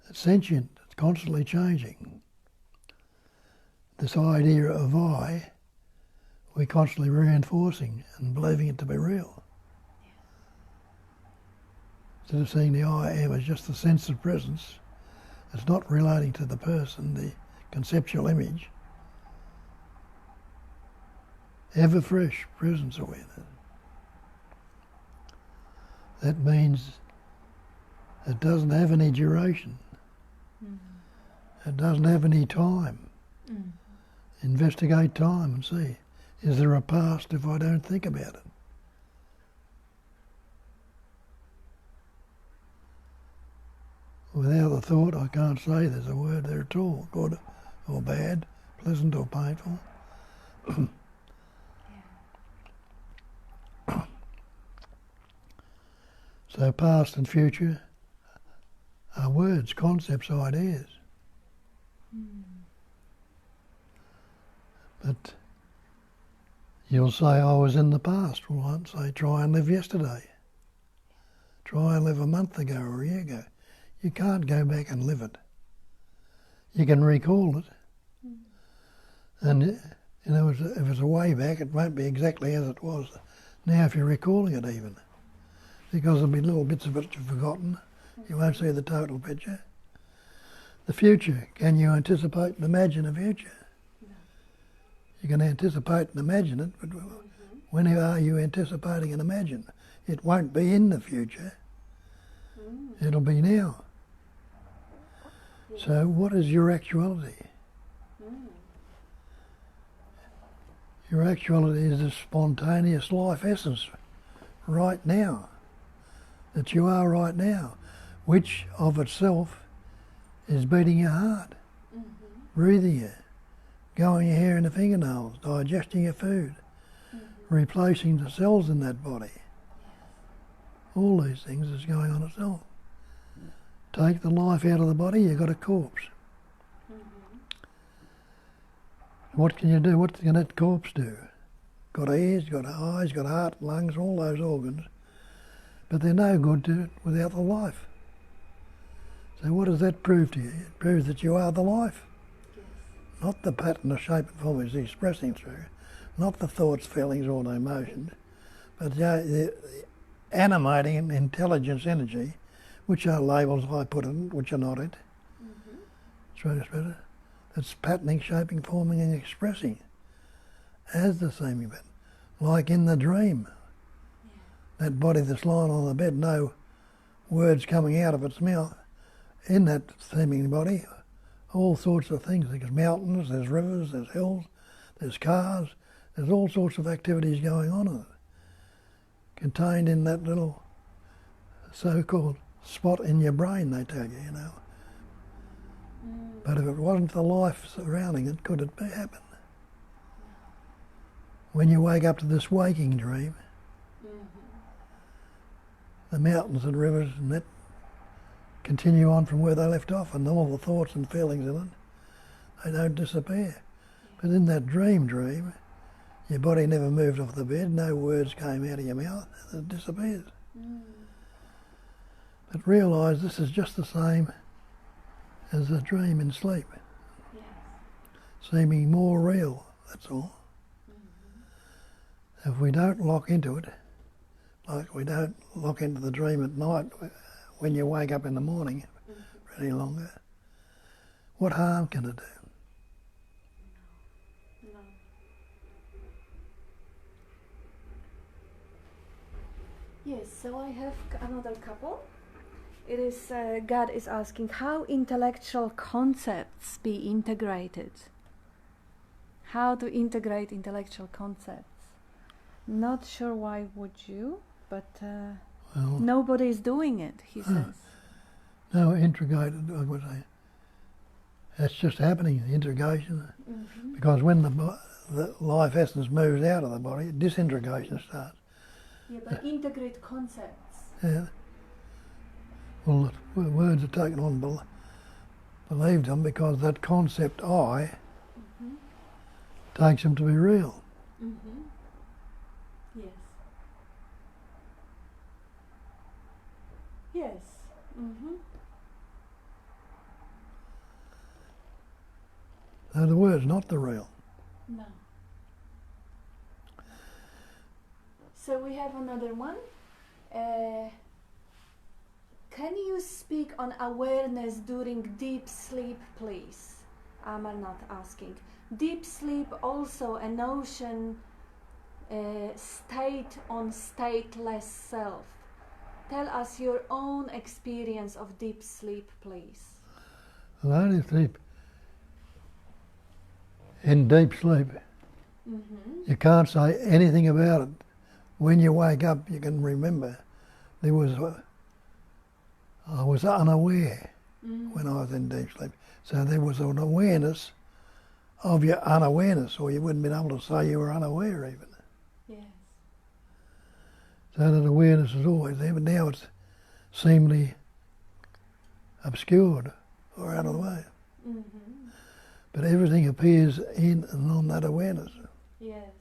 It's sentient, it's constantly changing. This idea of I, we're constantly reinforcing and believing it to be real. Instead of seeing the I am as just the sense of presence, it's not relating to the person, the conceptual image. Ever fresh presence awareness. That means it doesn't have any duration. It doesn't have any time. Investigate time and see, is there a past if I don't think about it? Without a thought, I can't say there's a word there at all. God, or bad, pleasant or painful. So past and future are words, concepts, ideas. But you'll say, I was in the past. Well, I'd say, try and live yesterday. Try and live a month ago or a year ago. You can't go back and live it. You can recall it. And you know, if it's a way back, it won't be exactly as it was now if you're recalling it even. Because there'll be little bits of it you've forgotten. You won't see the total picture. The future, can you anticipate and imagine a future? No. You can anticipate and imagine it, but when are you anticipating and imagine? It won't be in the future. It'll be now. So what is your actuality? Your actuality is a spontaneous life essence right now, that you are right now, which of itself is beating your heart, breathing you, going your hair in the fingernails, digesting your food, replacing the cells in that body. All these things is going on itself. Take the life out of the body, you've got a corpse. What can you do? What can that corpse do? Got ears, got eyes, got heart, lungs, all those organs. But they're no good to it without the life. So what does that prove to you? It proves that you are the life. Not the pattern, the shape and form it's expressing through. Not the thoughts, feelings or the emotions. But the animating intelligence energy, which are labels I put in, which are not it. It's patterning, shaping, forming and expressing as the same event. Like in the dream. That body that's lying on the bed, no words coming out of its mouth. In that seeming body, all sorts of things. There's mountains, there's rivers, there's hills, there's cars, there's all sorts of activities going on in it. Contained in that little so-called spot in your brain, they tell you, you know. But if it wasn't the life surrounding it, could it happen? When you wake up to this waking dream, the mountains and rivers and that continue on from where they left off, and all the thoughts and feelings in it, they don't disappear. But in that dream, your body never moved off the bed, no words came out of your mouth, it disappears. But realise this is just the same as a dream in sleep. Seeming more real, that's all. If we don't lock into it, like we don't lock into the dream at night when you wake up in the morning for any longer, what harm can it do? No. Yes, so I have another couple. It is, God is asking, how intellectual concepts be integrated? How to integrate intellectual concepts? Not sure why would you, but well, nobody is doing it, he says. No, integrated, I would say. That's just happening, integration. Because when the life essence moves out of the body, disintegration starts. Yeah, but integrate concepts. Yeah. Well, the words are taken on, believed on, because that concept I takes them to be real. Yes. Yes. So the word's not the real. No. So we have another one. Can you speak on awareness during deep sleep, please? Amarnath asking. Deep sleep also a notion, state on stateless self. Tell us your own experience of deep sleep, please. Well, only sleep. In deep sleep, you can't say anything about it. When you wake up, you can remember I was unaware when I was in deep sleep. So there was an awareness of your unawareness, or you wouldn't be able to say you were unaware even. Yes. So that awareness is always there, but now it's seemingly obscured or out of the way. Mm-hmm. But everything appears in and on that awareness. Yes.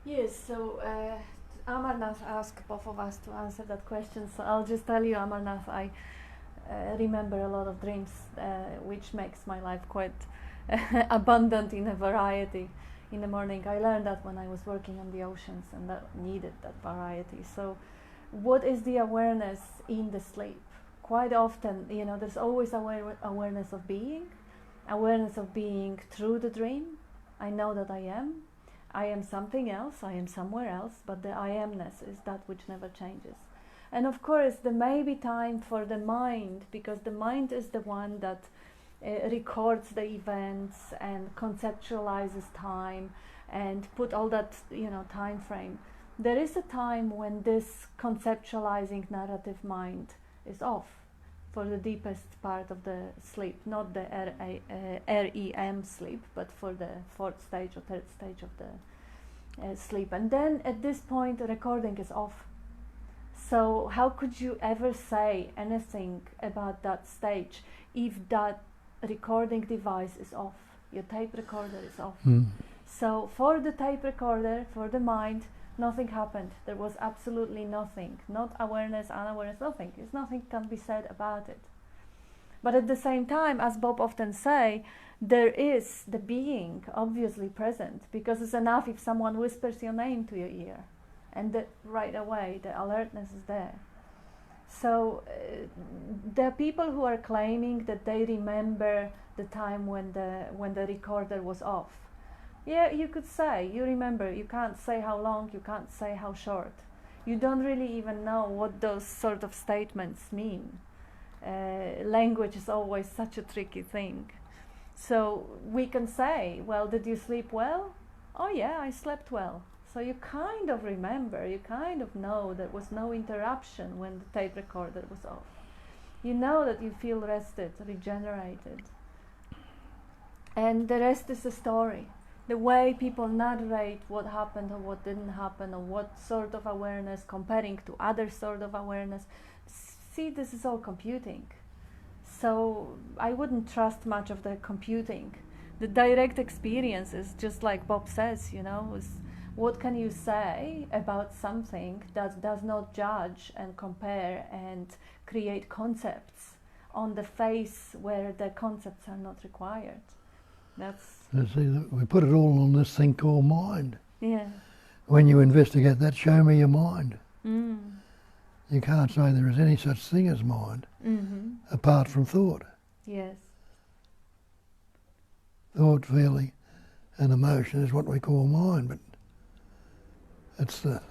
Yes, so Amarnath asked both of us to answer that question, so I'll just tell you, Amarnath, I remember a lot of dreams, which makes my life quite abundant in a variety. In the morning, I learned that when I was working on the oceans, and that needed that variety. So what is the awareness in the sleep? Quite often, there's always awareness of being through the dream. I know that I am something else, I am somewhere else, but the I amness is that which never changes. And of course, there may be time for the mind, because the mind is the one that records the events and conceptualizes time and put all that, time frame. There is a time when this conceptualizing narrative mind is off for the deepest part of the sleep, not the REM sleep, but for the fourth stage or third stage of the sleep. And then at this point, the recording is off. So how could you ever say anything about that stage if that recording device is off? Your tape recorder is off. So for the tape recorder, for the mind, nothing happened. There was absolutely nothing. Not awareness, unawareness, nothing. Nothing can be said about it. But at the same time, as Bob often say, there is the being obviously present, because it's enough if someone whispers your name to your ear, and right away the alertness is there. So there are people who are claiming that they remember the time when the recorder was off. Yeah, you could say, you remember, you can't say how long, you can't say how short. You don't really even know what those sort of statements mean. Language is always such a tricky thing. So we can say, well, did you sleep well? Oh yeah, I slept well. So you kind of remember, you kind of know there was no interruption when the tape recorder was off. You know that you feel rested, regenerated. And the rest is a story. The way people narrate what happened or what didn't happen, or what sort of awareness comparing to other sort of awareness. See, this is all computing. So I wouldn't trust much of the computing. The direct experience is just like Bob says, is what can you say about something that does not judge and compare and create concepts on the face where the concepts are not required. We put it all on this thing called mind. Yeah. When you investigate that, show me your mind. You can't say there is any such thing as mind apart from thought. Yes. Thought, feeling and emotion is what we call mind, but it's the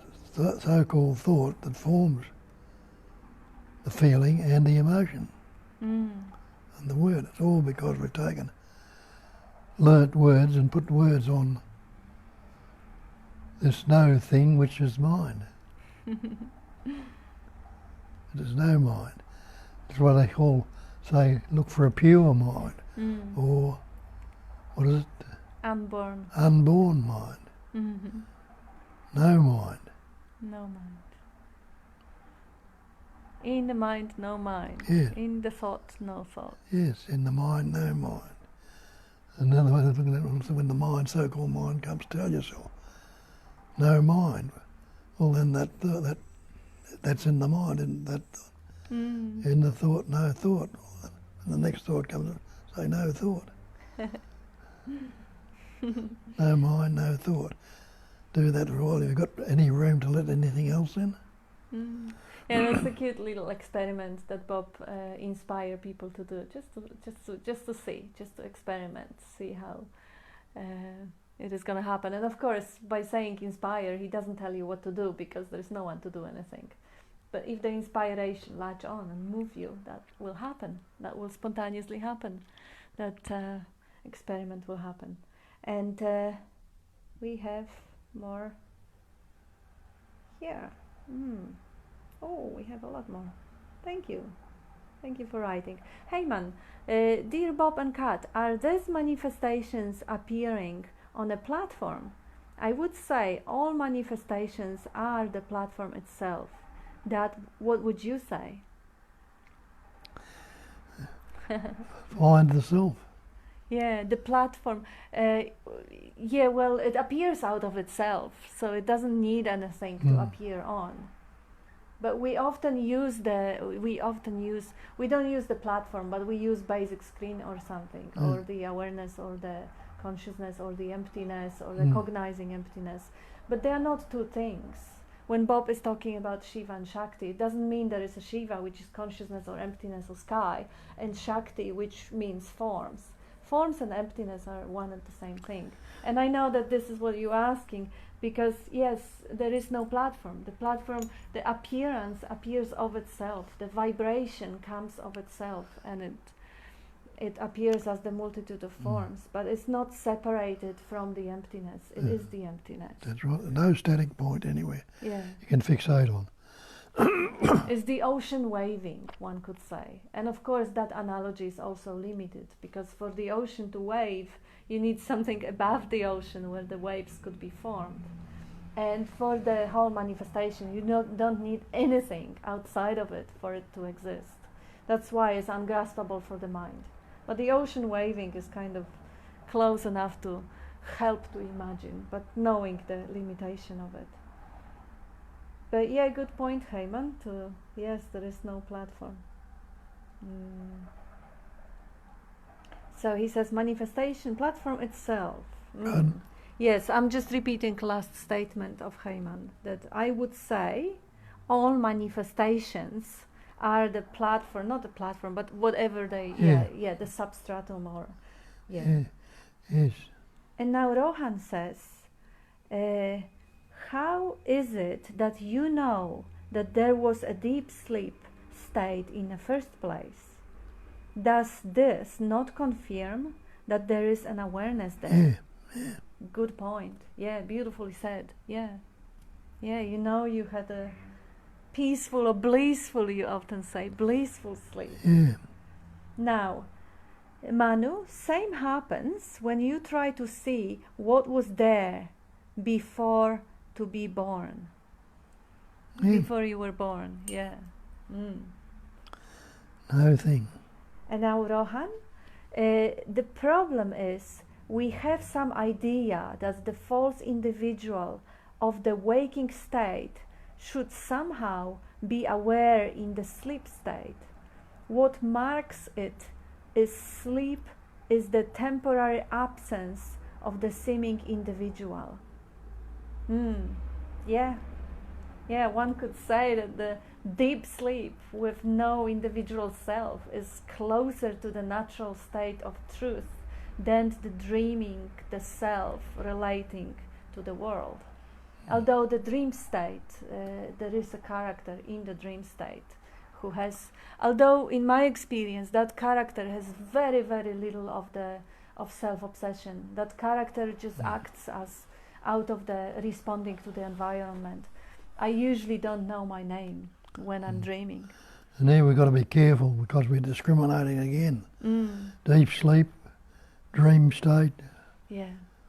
so-called thought that forms the feeling and the emotion and the word. It's all because we've learnt words and put words on this no thing which is mind. It is no mind. That's why they say, look for a pure mind. Or, what is it? Unborn. Unborn mind. No mind. No mind. In the mind, no mind. Yes. In the thought, no thought. Yes, in the mind, no mind. Another way of looking at it, when the mind, so-called mind, comes, tell yourself, no mind. Well, then that's in the mind, in that in the thought, no thought. And the next thought comes, say no thought. No mind, no thought. Do that for a while. Have you got any room to let anything else in? Yeah, that's a cute little experiment that Bob inspire people to do, just to see, just to experiment, see how it is going to happen. And of course, by saying inspire, he doesn't tell you what to do, because there's no one to do anything. But if the inspiration latch on and move you, that will happen. That will spontaneously happen. That experiment will happen. And we have more here. Oh, we have a lot more. Thank you. Thank you for writing. Heyman, dear Bob and Kat, are these manifestations appearing on a platform? I would say all manifestations are the platform itself. What would you say? Find the self. Yeah, the platform. Yeah, well, it appears out of itself, so it doesn't need anything to appear on. But we don't use the platform, but we use basic screen or something, or the awareness, or the consciousness, or the emptiness, or the cognizing emptiness. But they are not two things. When Bob is talking about Shiva and Shakti, it doesn't mean there is a Shiva, which is consciousness or emptiness or sky, and Shakti, which means forms. Forms and emptiness are one and the same thing. And I know that this is what you're asking, because yes, there is no platform. The platform, the appearance appears of itself. The vibration comes of itself, and it appears as the multitude of forms, but it's not separated from the emptiness. It is the emptiness. That's right. No static point anywhere. Yeah. You can fixate on. It's the ocean waving, one could say. And of course that analogy is also limited, because for the ocean to wave, you need something above the ocean where the waves could be formed. And for the whole manifestation, you don't need anything outside of it for it to exist. That's why it's ungraspable for the mind. But the ocean waving is kind of close enough to help to imagine, but knowing the limitation of it. But yeah, good point, Heyman. Yes, there is no platform. So he says manifestation, platform itself. Yes, I'm just repeating last statement of Heyman, that I would say all manifestations are the platform, not the platform, but whatever they, the substratum or, Yes. And now Rohan says, how is it that you know that there was a deep sleep state in the first place? Does this not confirm that there is an awareness there? Yeah. Good point. Yeah, beautifully said. Yeah, you know, you had a peaceful or blissful, you often say, blissful sleep. Yeah. Now, Manu, same happens when you try to see what was there before to be born. Before you were born, No thing. And now, Rohan, the problem is we have some idea that the false individual of the waking state should somehow be aware in the sleep state. What marks it is sleep is the temporary absence of the seeming individual. Yeah, one could say that the deep sleep with no individual self is closer to the natural state of truth than the dreaming, the self relating to the world. Although the dream state, there is a character in the dream state who has, although in my experience that character has very, very little of self-obsession. That character just acts as out of the responding to the environment. I usually don't know my name when I'm dreaming. And here we've got to be careful because we're discriminating again. Deep sleep, dream state,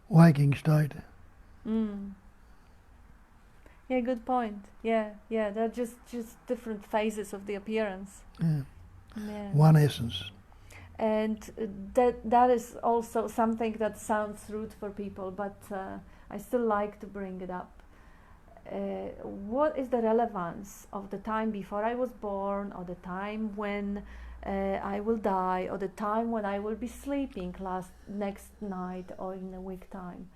waking state. Yeah, good point. Yeah, they're just different phases of the appearance. Yeah. One essence. And that is also something that sounds rude for people, but I still like to bring it up. What is the relevance of the time before I was born, or the time when I will die, or the time when I will be sleeping next night, or in a week time,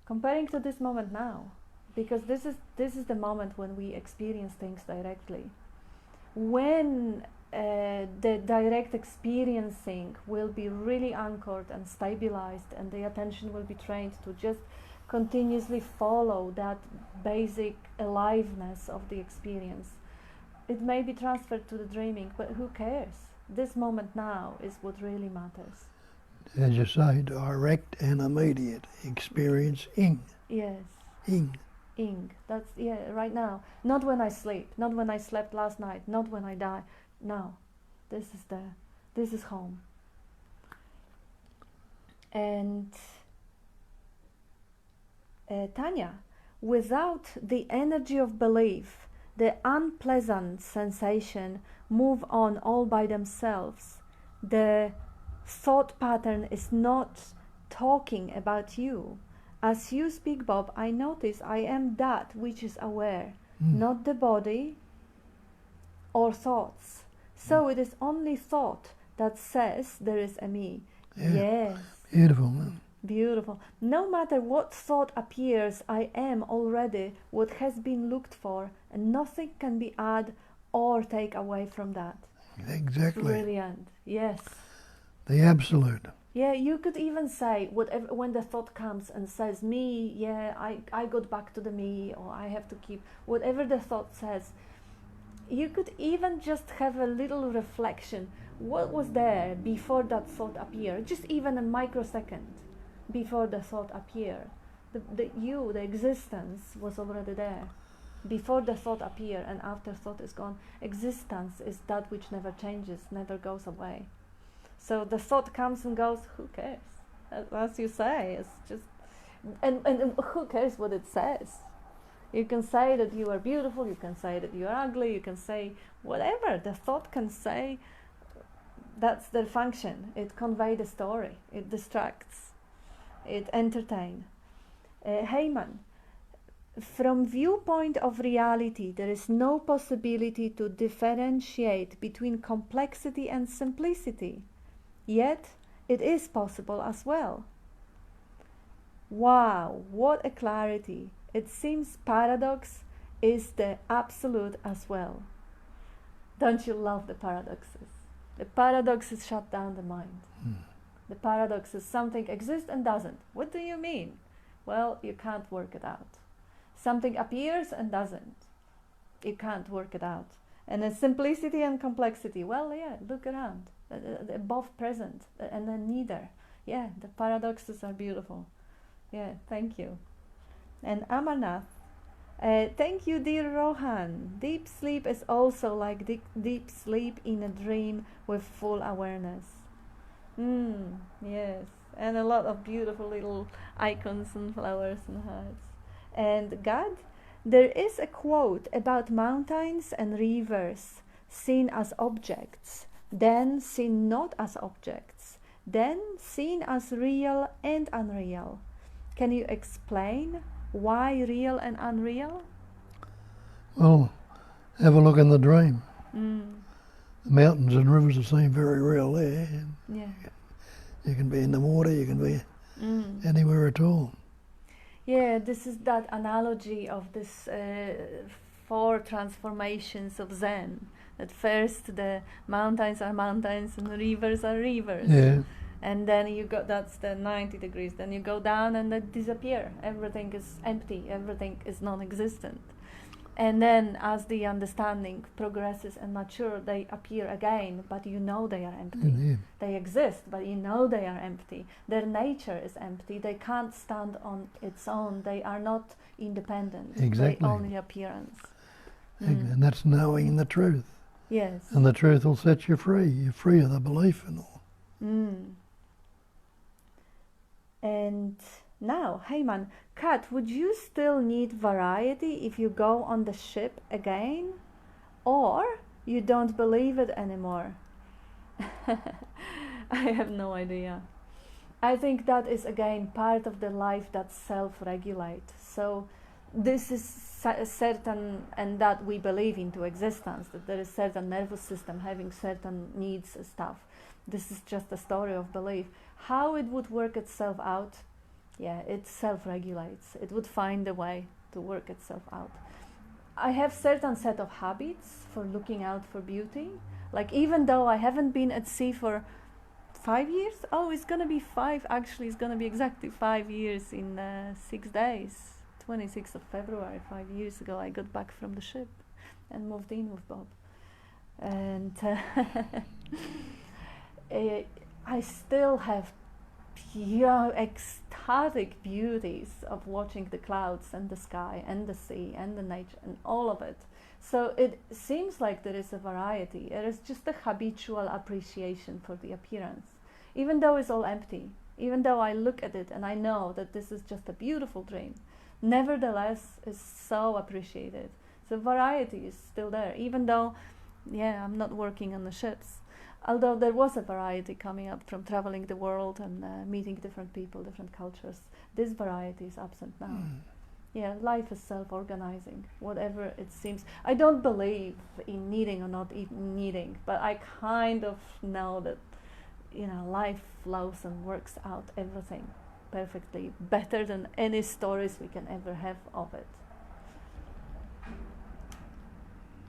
comparing to this moment now? Because this is the moment when we experience things directly. When the direct experiencing will be really anchored and stabilized, and the attention will be trained to just continuously follow that basic aliveness of the experience. It may be transferred to the dreaming, but who cares? This moment now is what really matters. As you say, direct and immediate experiencing. Yes. Ing. That's, right now. Not when I sleep, not when I slept last night, not when I die. No. This is home. And Tanya, without the energy of belief, the unpleasant sensation move on all by themselves. The thought pattern is not talking about you. As you speak, Bob, I notice I am that which is aware, not the body or thoughts. So it is only thought that says there is a me. Yeah. Yes. Beautiful, man. Beautiful. No matter what thought appears, I am already what has been looked for, and nothing can be add or take away from that. Exactly. Brilliant. Yes. The absolute. Yeah, you could even say whatever when the thought comes and says me, yeah, I got back to the me, or I have to keep whatever the thought says. You could even just have a little reflection. What was there before that thought appeared? Just even a microsecond before the thought appeared. The existence was already there. Before the thought appeared and after thought is gone, existence is that which never changes, never goes away. So the thought comes and goes, who cares? As you say, it's just, and who cares what it says? You can say that you are beautiful, you can say that you are ugly, you can say whatever the thought can say. That's their function. It conveys the story, it distracts, it entertains. Heyman, from viewpoint of reality, there is no possibility to differentiate between complexity and simplicity. Yet, it is possible as well. Wow, what a clarity. It seems paradox is the absolute as well. Don't you love the paradoxes? The paradoxes shut down the mind. The paradox is something exists and doesn't. What do you mean? Well, you can't work it out. Something appears and doesn't. You can't work it out. And then simplicity and complexity. Well, yeah, look around. Both present and then neither. Yeah, the paradoxes are beautiful. Yeah, thank you. And Amarnath, thank you, dear Rohan. Deep sleep is also like deep sleep in a dream with full awareness. Yes, and a lot of beautiful little icons and flowers and hearts. And God, there is a quote about mountains and rivers seen as objects, then seen not as objects, then seen as real and unreal. Can you explain why real and unreal? Well, have a look in the dream. The mountains and rivers seem very real there. Yeah. You can be in the water, you can be anywhere at all. Yeah, this is that analogy of this 4 transformations of Zen. At first the mountains are mountains and the rivers are rivers. Yeah. And then you go, that's the 90 degrees, then you go down and they disappear. Everything is empty, everything is non-existent. And then as the understanding progresses and matures, they appear again, but you know they are empty. Yeah. They exist, but you know they are empty. Their nature is empty. They can't stand on its own. They are not independent. Exactly. They only appearance. And that's knowing the truth. Yes. And the truth will set you free. You're free of the belief and all. And now, Heyman, Kat, would you still need variety if you go on the ship again? Or you don't believe it anymore? I have no idea. I think that is again part of the life that self-regulates. So this is certain, and that we believe into existence, that there is certain nervous system having certain needs and stuff. This is just a story of belief. How it would work itself out? Yeah, it self-regulates. It would find a way to work itself out. I have certain set of habits for looking out for beauty. Like even though I haven't been at sea for 5 years, it's gonna be 5, actually it's gonna be exactly 5 years in 6 days. 26th of February, 5 years ago, I got back from the ship and moved in with Bob. And I still have pure ecstatic beauties of watching the clouds and the sky and the sea and the nature and all of it. So it seems like there is a variety. It is just a habitual appreciation for the appearance. Even though it's all empty, even though I look at it and I know that this is just a beautiful dream, nevertheless it's so appreciated. So variety is still there, even though, I'm not working on the ships. Although there was a variety coming up from traveling the world and meeting different people, different cultures, this variety is absent now. Yeah, life is self-organizing, whatever it seems. I don't believe in needing or not needing, but I kind of know that, life flows and works out everything perfectly, better than any stories we can ever have of it.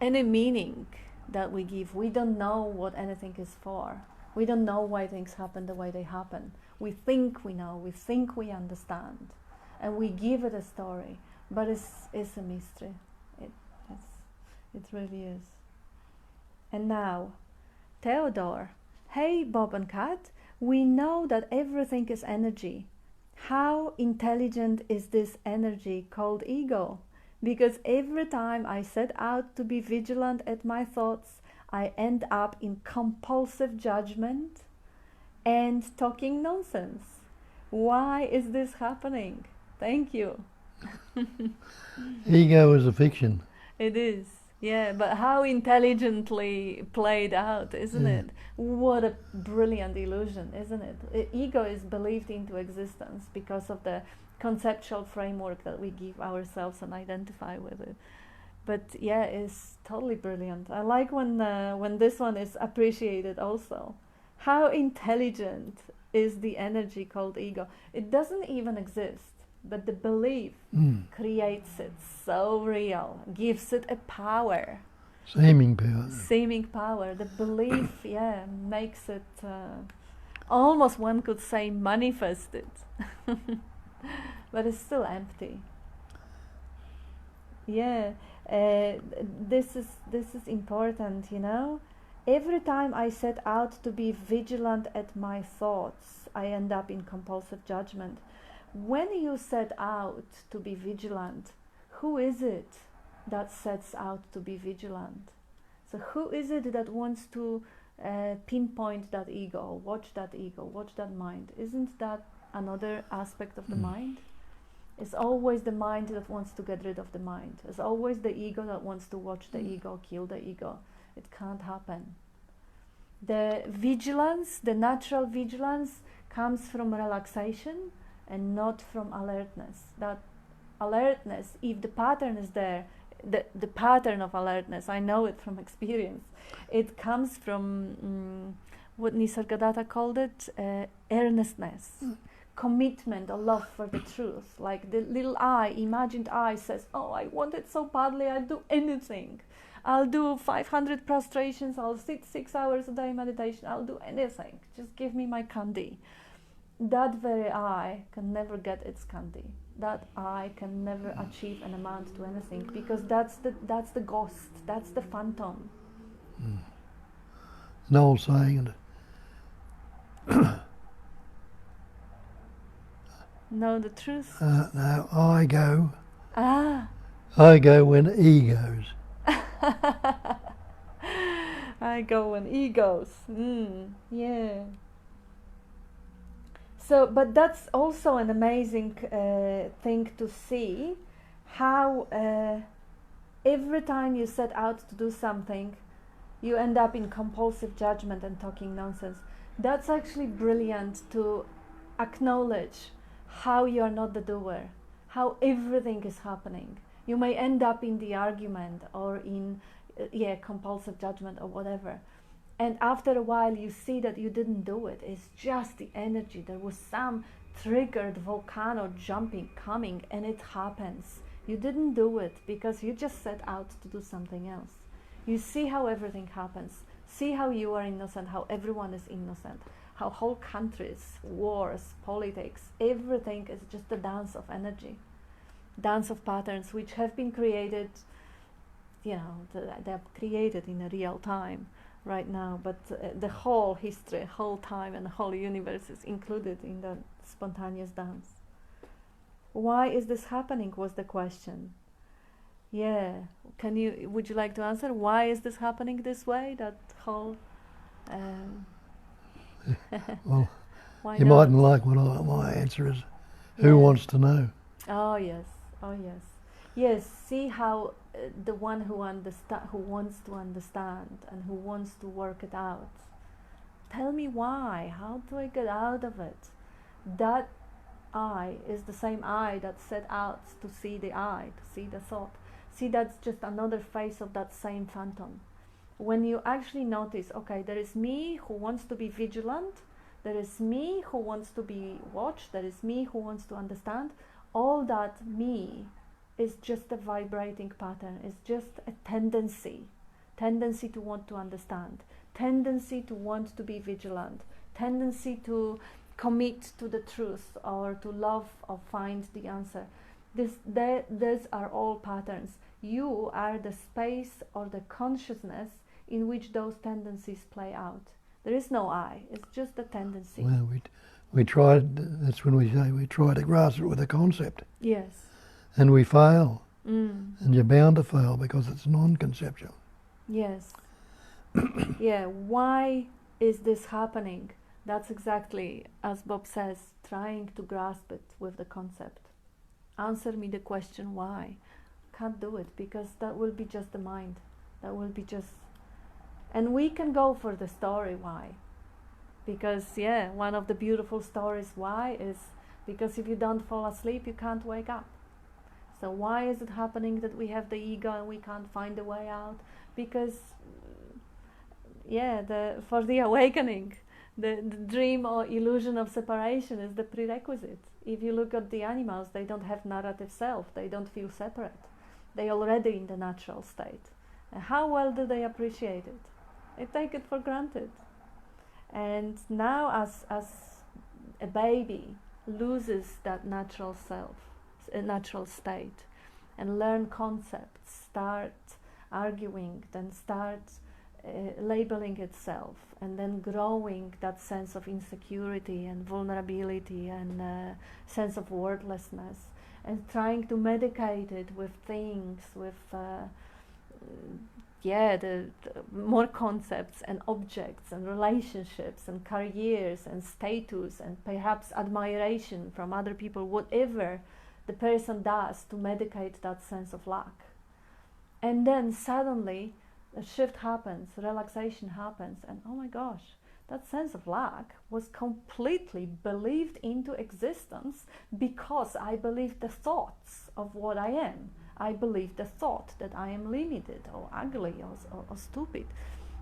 Any meaning that we give, we don't know what anything is for. We don't know why things happen the way they happen. We think we know, we think we understand, and we give it a story, but it's a mystery. It really is. And now, Theodore, hey Bob and Kat, we know that everything is energy. How intelligent is this energy called ego? Because every time I set out to be vigilant at my thoughts, I end up in compulsive judgment and talking nonsense. Why is this happening? Thank you. Ego is a fiction. It is, yeah, but how intelligently played out, isn't it? What a brilliant illusion, isn't it? Ego is believed into existence because of the conceptual framework that we give ourselves and identify with it. But yeah, it's totally brilliant. I like when this one is appreciated also. How intelligent is the energy called ego? It doesn't even exist, but the belief creates it so real, gives it a power. Seeming power. Seeming power. The belief, makes it almost, one could say, manifested. But it's still empty. Yeah, this is important, Every time I set out to be vigilant at my thoughts, I end up in compulsive judgment. When you set out to be vigilant, who is it that sets out to be vigilant? So who is it that wants to pinpoint that ego, watch that mind? Isn't that another aspect of the mind? It's always the mind that wants to get rid of the mind. It's always the ego that wants to watch the ego, kill the ego. It can't happen. The vigilance, the natural vigilance, comes from relaxation and not from alertness. That alertness, if the pattern is there, the pattern of alertness, I know it from experience, it comes from what Nisargadatta called it, earnestness. Commitment or love for the truth. Like the little I, imagined I, says, oh, I want it so badly, I'll do anything. I'll do 500 prostrations, I'll sit 6 hours a day meditation, I'll do anything. Just give me my candy. That very I can never get its candy. That I can never achieve an amount to anything, because that's the ghost, that's the phantom. An old saying. Know the truth? Now I go. Ah. I go when E goes. I go when E goes. Yeah. So, but that's also an amazing thing to see, how every time you set out to do something, you end up in compulsive judgment and talking nonsense. That's actually brilliant to acknowledge how you are not the doer, how everything is happening. You may end up in the argument or in compulsive judgment or whatever. And after a while you see that you didn't do it. It's just the energy. There was some triggered volcano coming, and it happens. You didn't do it because you just set out to do something else. You see how everything happens. See how you are innocent, how everyone is innocent, how whole countries, wars, politics, everything is just a dance of energy, dance of patterns which have been created, they're created in a real time right now, but the whole history, whole time and the whole universe is included in the spontaneous dance. Why is this happening was the question. Yeah. Would you like to answer? Why is this happening this way? That whole... Well, why you not? mightn't like what my answer is. Yeah. Who wants to know? Oh yes. Oh yes. Yes. See how the one who wants to understand and who wants to work it out. Tell me why. How do I get out of it? That I is the same I that set out to see the I, to see the thought. See, that's just another face of that same phantom. When you actually notice, okay, there is me who wants to be vigilant, there is me who wants to be watched, there is me who wants to understand, all that me is just a vibrating pattern, it's just a tendency to want to understand, tendency to want to be vigilant, tendency to commit to the truth or to love or find the answer. These are all patterns. You are the space or the consciousness in which those tendencies play out. There is no I, it's just a tendency. Well, we tried, that's when we say we try to grasp it with a concept. Yes. And we fail. Mm. And you're bound to fail because it's non-conceptual. Yes. Yeah, why is this happening? That's exactly, as Bob says, trying to grasp it with the concept. Answer me the question why. Can't do it because that will be just the mind. That will be just... And we can go for the story why. Because, yeah, one of the beautiful stories why is because if you don't fall asleep, you can't wake up. So why is it happening that we have the ego and we can't find a way out? Because, yeah, for the awakening, the dream or illusion of separation is the prerequisite. If you look at the animals, they don't have narrative self. They don't feel separate. They're already in the natural state. And how well do they appreciate it? They take it for granted. And now as a baby loses that natural self, a natural state, and learn concepts, start arguing, then start labeling itself, and then growing that sense of insecurity and vulnerability and sense of worthlessness, and trying to medicate it with things, with the more concepts and objects and relationships and careers and status and perhaps admiration from other people, whatever the person does to medicate that sense of lack. And then suddenly a shift happens, relaxation happens, and oh my gosh, that sense of lack was completely believed into existence because I believed the thoughts of what I am. I believe the thought that I am limited or ugly or stupid.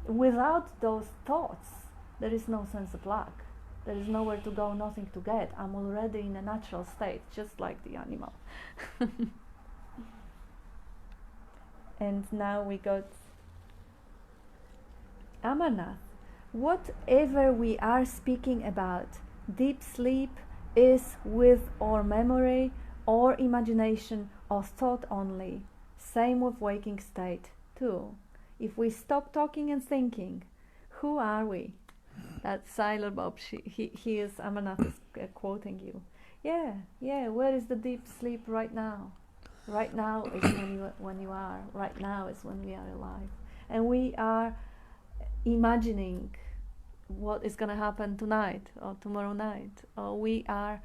Without those thoughts, there is no sense of lack. There is nowhere to go, nothing to get. I'm already in a natural state, just like the animal. And now we got Amarnath. Whatever we are speaking about, deep sleep is with our memory or imagination or thought only. Same with waking state too. If we stop talking and thinking, who are we? That's Siler Bob. He is, Amarnath is quoting you. Yeah. Where is the deep sleep right now? Right now is when you are. Right now is when we are alive, and we are imagining what is going to happen tonight or tomorrow night. Or we are.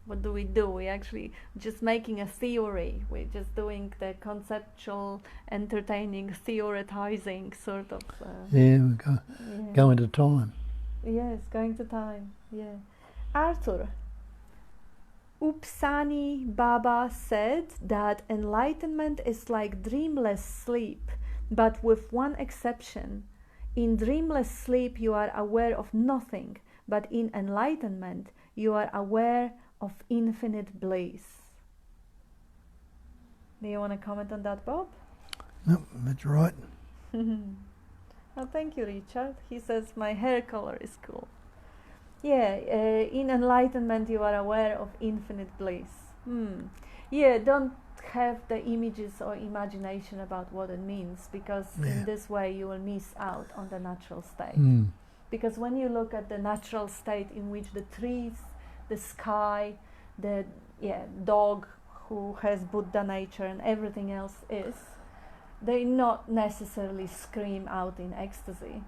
What do? We actually just making a theory. We're just doing the conceptual, entertaining, theoretizing sort of. Going to time. Yes, going to time. Yeah, Arthur. Upsani Baba said that enlightenment is like dreamless sleep, but with one exception. In dreamless sleep you are aware of nothing, but in enlightenment you are aware of infinite bliss. Do you want to comment on that, Bob? No, that's right. Oh, thank you, Richard. He says my hair color is cool. Yeah, in enlightenment you are aware of infinite bliss. Yeah, don't have the images or imagination about what it means, because in this way you will miss out on the natural state. Because when you look at the natural state in which the trees, the sky, the dog who has Buddha nature and everything else is, they not necessarily scream out in ecstasy.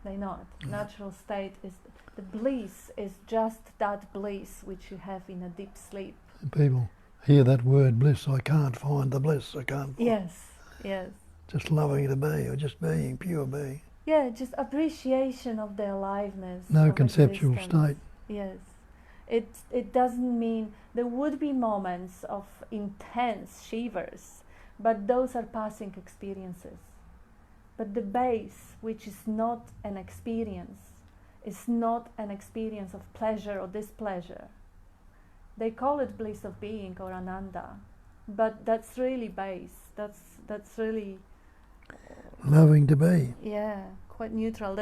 They not. Natural state is the bliss is just that bliss which you have in a deep sleep. People hear that word bliss, I can't find the bliss, I can't find. Yes. Just loving to be, or just being, pure being. Yeah, just appreciation of the aliveness. No of conceptual existence. state. Yes. It doesn't mean there would be moments of intense shivers, but those are passing experiences. But the base, which is not an experience, is not an experience of pleasure or displeasure. They call it bliss of being or ananda, but that's really base. That's really Loving to be. yeah, quite neutral.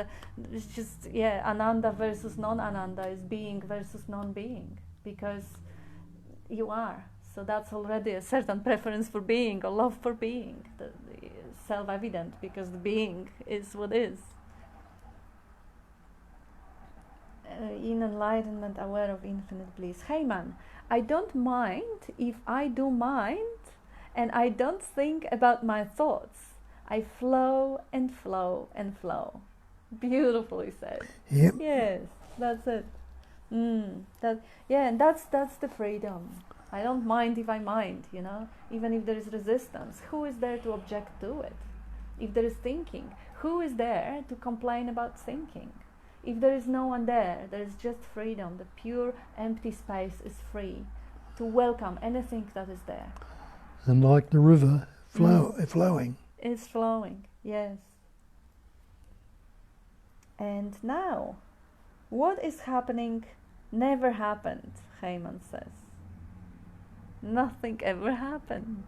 It's just ananda versus non-ananda is being versus non-being, because you are. So that's already a certain preference for being or love for being. The self-evident, because the being is what is. In enlightenment, aware of infinite bliss. Hey man, I don't mind if I do mind, and I don't think about my thoughts. I flow and flow and flow. Beautifully said. Yep. Yes, that's it. And that's the freedom. I don't mind if I mind, even if there is resistance. Who is there to object to it? If there is thinking, who is there to complain about thinking? If there is no one there, there is just freedom. The pure empty space is free to welcome anything that is there. And like the river flowing. It's flowing, yes. And now, what is happening never happened, Heyman says. Nothing ever happened.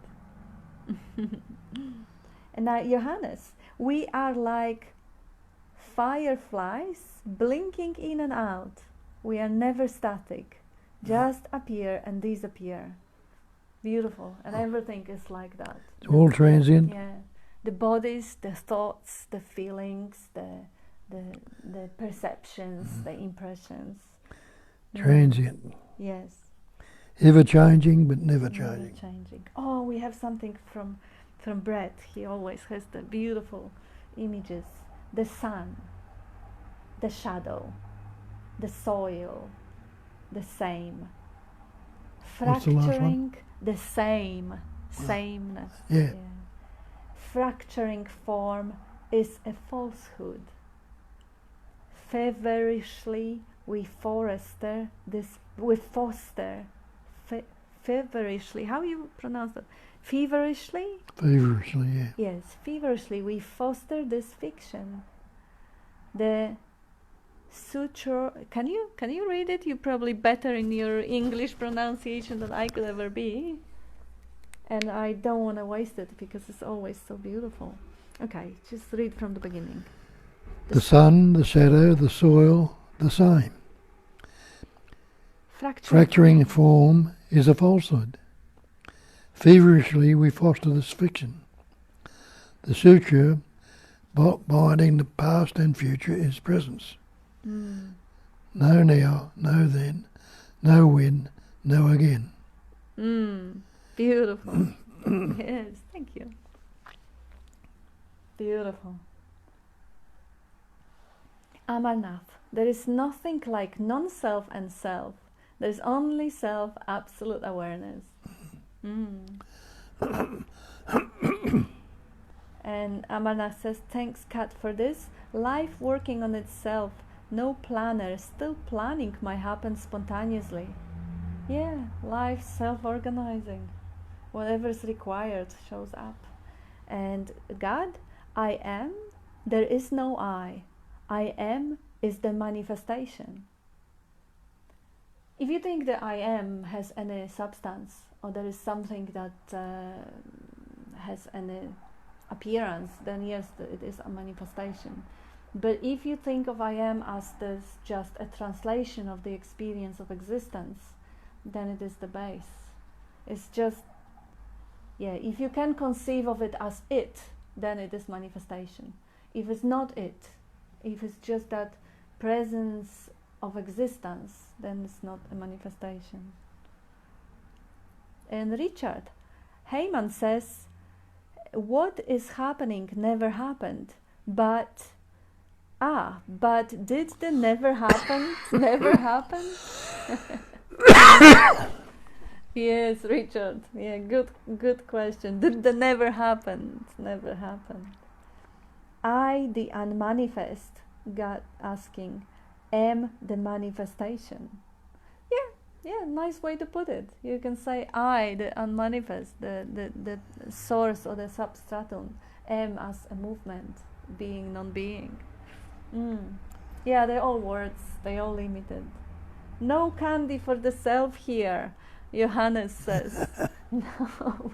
And now, Johannes, we are like fireflies blinking in and out. We are never static, just appear and disappear. Beautiful, and everything is like that. It's all transient. Yeah, the bodies, the thoughts, the feelings, the perceptions, the impressions. Transient. Yes. Ever changing, but never changing. Never changing. Oh, we have something from Brett. He always has the beautiful images. The sun, the shadow, the soil, the same. Fracturing the same, sameness. Yeah. Fracturing form is a falsehood. Feverishly we foster, feverishly, how you pronounce that? Feverishly? Feverishly, yeah. Yes, feverishly we foster this fiction. The suture, can you read it? You're probably better in your English pronunciation than I could ever be. And I don't want to waste it because it's always so beautiful. Okay, just read from the beginning. The sun, the shadow, the soil, the same. Fracturing form is a falsehood. Feverishly we foster this fiction. The suture, binding the past and future, is presence. No now, no then, no when, no again. Beautiful. Yes, thank you. Beautiful. Amarnath, there is nothing like non-self and self. There is only self, absolute awareness. And Amarnath says, thanks Kat for this. Life working on itself, no planner, still planning might happen spontaneously. Yeah, life self-organizing. Whatever is required shows up. And God, I am, there is no I. I am is the manifestation. If you think that I am has any substance, or there is something that has any appearance, then yes, it is a manifestation. But if you think of I am as this just a translation of the experience of existence, then it is the base. It's just, if you can conceive of it as it, then it is manifestation. If it's not it, if it's just that presence of existence, then it's not a manifestation. And Richard, Heyman says, what is happening never happened, but did the never happen never happen? Yes, Richard. Yeah, good question. Did the never happen never happened? I, the unmanifest, God asking, am the manifestation. Yeah, nice way to put it. You can say I, the unmanifest, the source or the substratum, am as a movement, being, non-being. Yeah, they're all words, they're all limited. No candy for the self here, Johannes says. No.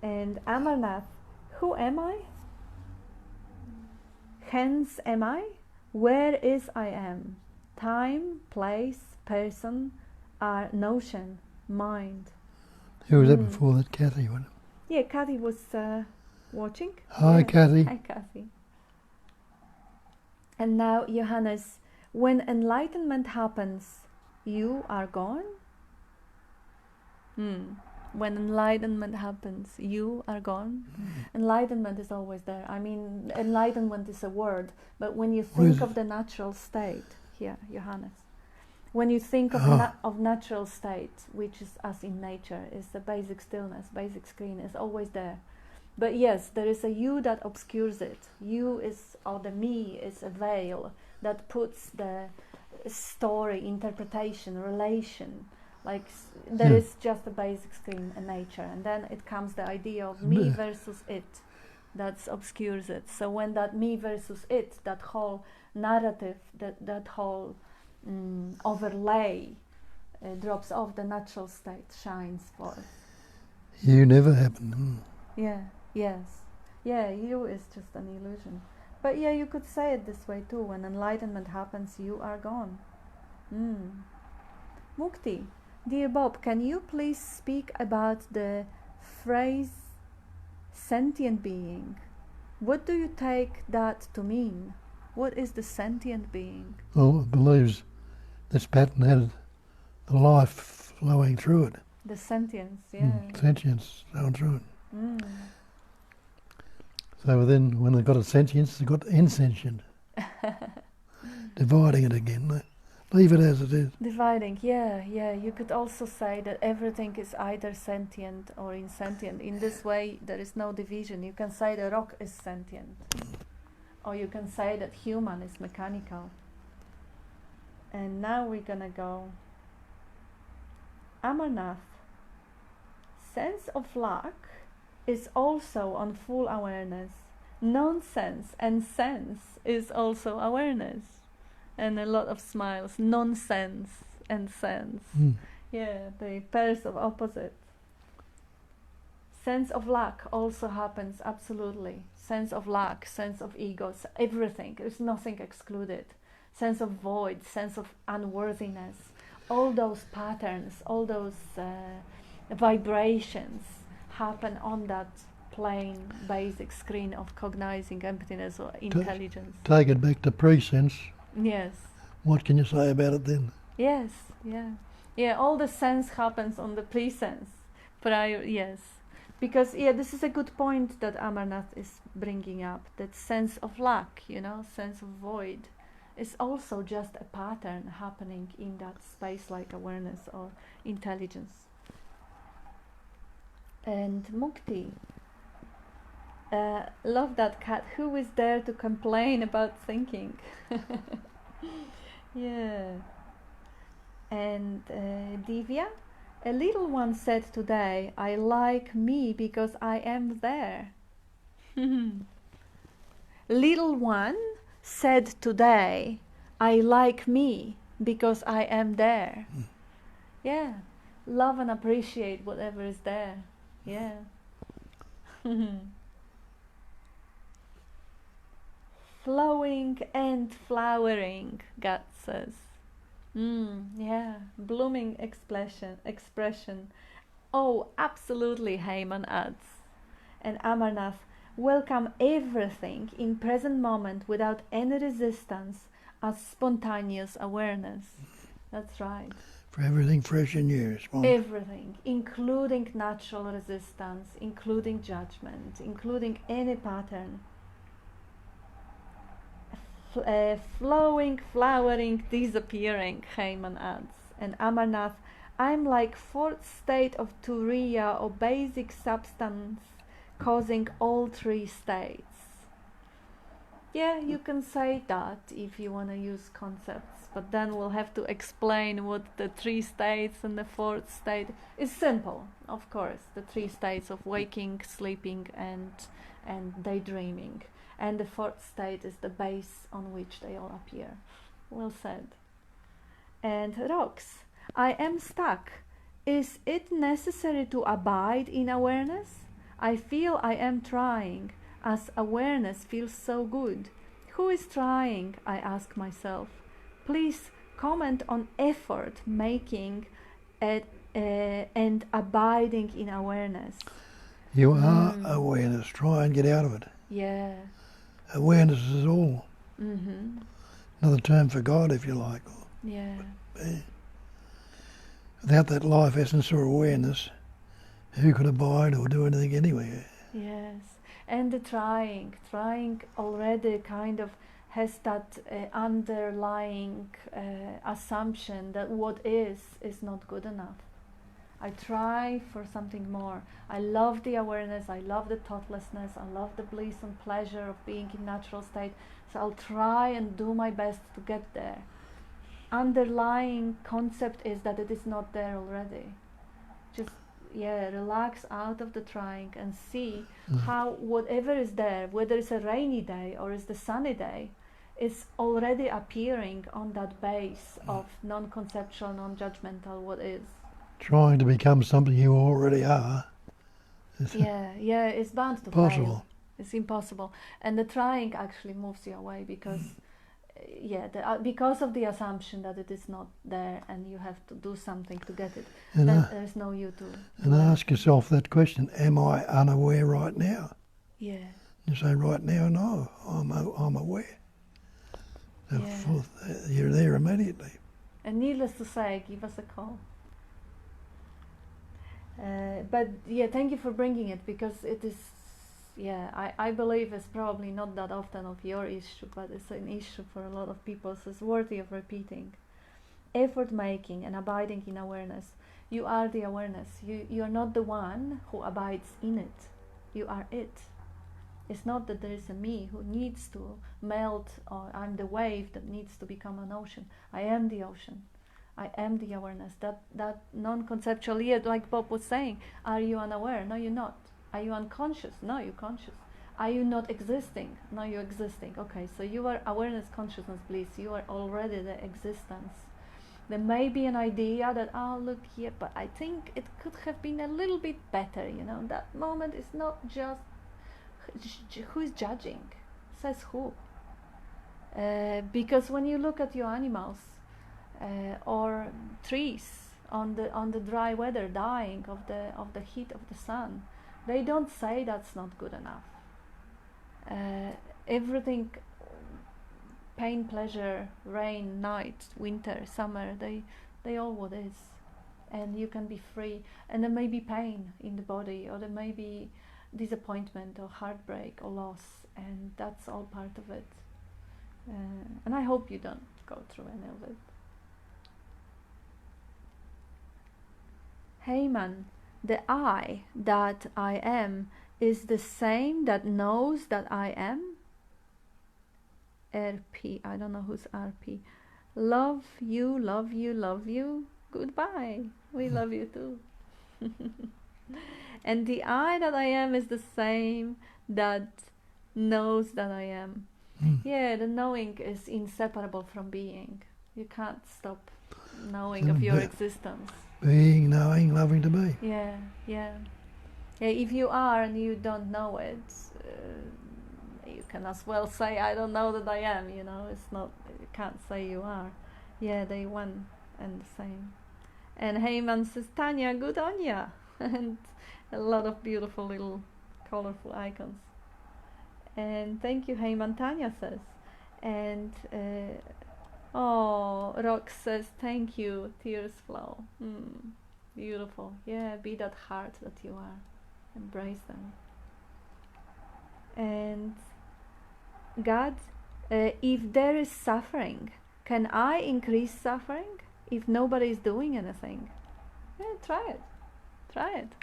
And Amarnath, who am I? Hence am I? Where is I am? Time, place, person are notion, mind. Who was that before that? Kathy, wasn't it? Yeah, Kathy was watching. Hi, Yeah. Kathy. Hi, Kathy. And now, Johannes, when enlightenment happens, you are gone? When enlightenment happens, you are gone? Enlightenment is always there. I mean, enlightenment is a word, but when you think of the natural state, here, Johannes, when you think of natural state, which is as in nature, is the basic stillness, basic screen, is always there. But yes, there is a you that obscures it. You is, or the me is a veil that puts the story, interpretation, relation, like there is just a basic screen in nature, and then it comes the idea of me versus it that obscures it. So when that me versus it, that whole narrative, that whole overlay drops off, the natural state shines forth. You never happened. Yeah, yes. Yeah, you is just an illusion. But yeah, you could say it this way too. When enlightenment happens, you are gone. Mukti, dear Bob, can you please speak about the phrase sentient being? What do you take that to mean? What is the sentient being? Well, it believes this pattern had the life flowing through it. The sentience, yeah. Sentience flowing through it. So then, when they've got a sentience, they've got insentient. Dividing it again. Leave it as it is. Dividing, yeah. You could also say that everything is either sentient or insentient. In this way, there is no division. You can say the rock is sentient. Or you can say that human is mechanical. And now we're gonna go. Amarnath. Sense of lack is also on full awareness. Nonsense and sense is also awareness. And a lot of smiles. Nonsense and sense. Yeah, the pairs of opposites. Sense of lack also happens, absolutely. Sense of lack, sense of ego, everything. There's nothing excluded. Sense of void, sense of unworthiness. All those patterns, all those vibrations happen on that plain, basic screen of cognizing emptiness or intelligence. Take it back to pre-sense. Yes. What can you say about it then? Yes, yeah, all the sense happens on the pre-sense. Prior, yes. Because, this is a good point that Amarnath is bringing up, that sense of lack, sense of void, is also just a pattern happening in that space-like awareness or intelligence. And Mukti, love that cat. Who is there to complain about thinking? Yeah. And Divya, a little one said today, I like me because I am there. Little one said today, I like me because I am there. Yeah. Love and appreciate whatever is there. Yeah. Flowing and flowering, God says. Yeah, blooming expression. Oh, absolutely, Heyman adds. And Amarnath, welcome everything in present moment without any resistance as spontaneous awareness. That's right. For everything fresh and new. Everything, including natural resistance, including judgment, including any pattern. Flowing, flowering, disappearing, Heyman adds. And Amarnath, I'm like fourth state of Turiya or basic substance causing all three states. Yeah, you can say that if you want to use concepts, but then we'll have to explain what the three states and the fourth state is. Simple, of course, the three states of waking, sleeping, and daydreaming. And the fourth state is the base on which they all appear. Well said. And Rox, I am stuck. Is it necessary to abide in awareness? I feel I am trying, as awareness feels so good. Who is trying? I ask myself. Please comment on effort making and abiding in awareness. You are awareness. Try and get out of it. Yeah. Awareness is all. Mm-hmm. Another term for God, if you like. Yeah. Without that life essence or awareness, who could abide or do anything anywhere? Yes. And the trying already kind of has that underlying assumption that what is not good enough. I try for something more. I love the awareness, I love the thoughtlessness, I love the bliss and pleasure of being in natural state, so I'll try and do my best to get there. Underlying concept is that it is not there already. Just relax out of the trying and see how whatever is there, whether it's a rainy day or it's the sunny day, is already appearing on that base of non-conceptual, non-judgmental what is. Trying to become something you already are. It's bound to possible. Fail. It's impossible. And the trying actually moves you away because because of the assumption that it is not there and you have to do something to get it. And then there's no you to. And ask yourself that question, am I unaware right now? Yeah. You say right now, no, I'm aware. You're there immediately. And needless to say, give us a call. But thank you for bringing it, because it is, I believe it's probably not that often of your issue, but it's an issue for a lot of people, so it's worthy of repeating. Effort making and abiding in awareness. You are the awareness. You are not the one who abides in it. You are it. It's not that there is a me who needs to melt, or I'm the wave that needs to become an ocean. I am the ocean. I am the awareness. That non-conceptual, like Bob was saying, are you unaware? No, you're not. Are you unconscious? No, you're conscious. Are you not existing? No, you're existing. Okay, so you are awareness, consciousness, bliss. You are already the existence. There may be an idea that, look here, but I think it could have been a little bit better, That moment is not just who is judging, says who. Because when you look at your animals, or trees on the dry weather dying of the heat of the sun, they don't say that's not good enough. Everything, pain, pleasure, rain, night, winter, summer, they all what is, and you can be free. And there may be pain in the body, or there may be disappointment or heartbreak or loss, and that's all part of it. And I hope you don't go through any of it. Heyman, the I that I am is the same that knows that I am? RP, I don't know who's RP. Love you, love you, love you. Goodbye. We love you too. And the I that I am is the same that knows that I am. Yeah, the knowing is inseparable from being. You can't stop knowing of your existence. Being, knowing, loving to be. Yeah, if you are and you don't know it, you can as well say, I don't know that I am, it's not, you can't say you are. Yeah, they one and the same. And Heyman says, Tanya, good on ya. And a lot of beautiful little colorful icons. And thank you, Heyman, Tanya says. And Oh, Rox says thank you. Tears flow. Beautiful. Yeah, be that heart that you are. Embrace them. And God, if there is suffering, can I increase suffering if nobody is doing anything? Yeah, try it. Try it.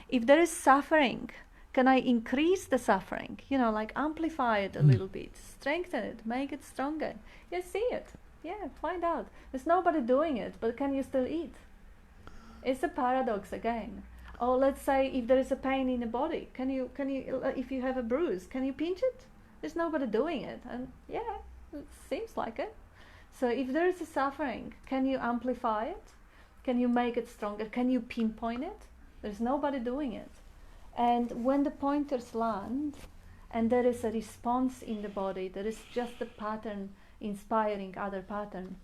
If there is suffering, can I increase the suffering? Like amplify it a little bit, strengthen it, make it stronger. Yeah, see it. Yeah, find out. There's nobody doing it, but can you still eat? It's a paradox again. Or let's say if there is a pain in the body, can you if you have a bruise, can you pinch it? There's nobody doing it, and yeah, it seems like it. So if there is a suffering, can you amplify it? Can you make it stronger? Can you pinpoint it? There's nobody doing it. And when the pointers land and there is a response in the body, there is just a pattern inspiring other pattern.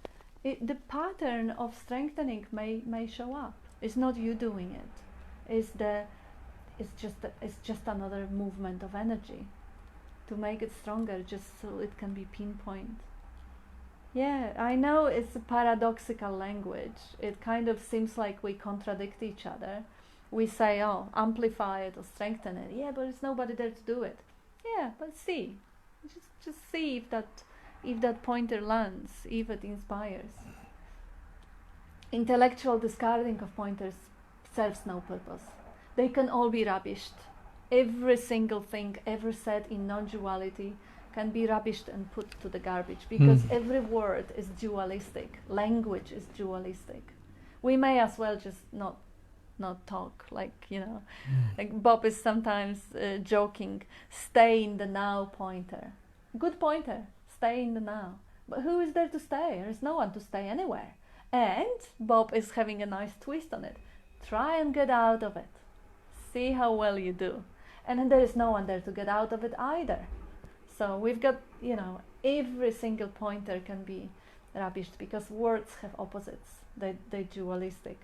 The pattern of strengthening may show up. It's not you doing it. It's just another movement of energy to make it stronger, just so it can be pinpointed. Yeah, I know it's a paradoxical language. It kind of seems like we contradict each other. We say, oh, amplify it or strengthen it. Yeah, but there's nobody there to do it. Yeah, but see. Just see if that pointer lands, if it inspires. Intellectual discarding of pointers serves no purpose. They can all be rubbished. Every single thing ever said in non-duality can be rubbished and put to the garbage, because every word is dualistic. Language is dualistic. We may as well just not talk, like like Bob is sometimes joking, stay in the now pointer. Good pointer, stay in the now. But who is there to stay? There is no one to stay anywhere. And Bob is having a nice twist on it. Try and get out of it. See how well you do. And then there is no one there to get out of it either. So we've got, every single pointer can be rubbished, because words have opposites. They're dualistic.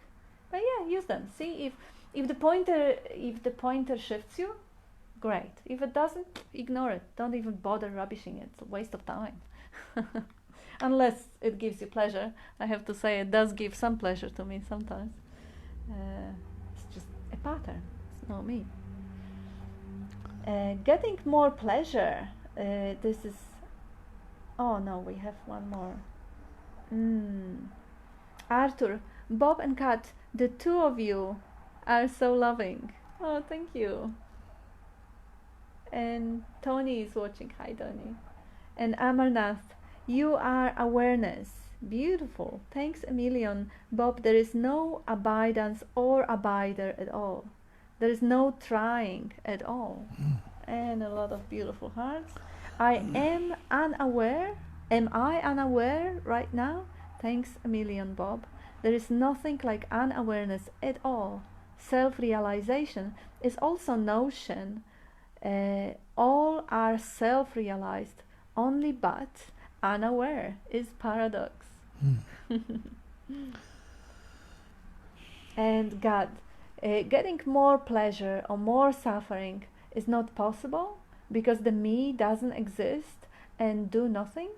But yeah, use them. See if the pointer shifts you, great. If it doesn't, ignore it. Don't even bother rubbishing it. It's a waste of time. Unless it gives you pleasure. I have to say, it does give some pleasure to me sometimes. It's just a pattern. It's not me. Getting more pleasure. This is... Oh no, we have one more. Arthur, Bob and Kat, the two of you are so loving. Oh, thank you. And Tony is watching. Hi, Tony. And Amarnath, you are awareness. Beautiful. Thanks a million. Bob, there is no abidance or abider at all. There is no trying at all. And a lot of beautiful hearts. I am unaware. Am I unaware right now? Thanks a million, Bob. There is nothing like unawareness at all. Self-realization is also notion. All are self-realized, only but unaware is paradox. And God, getting more pleasure or more suffering is not possible because the me doesn't exist and do nothing.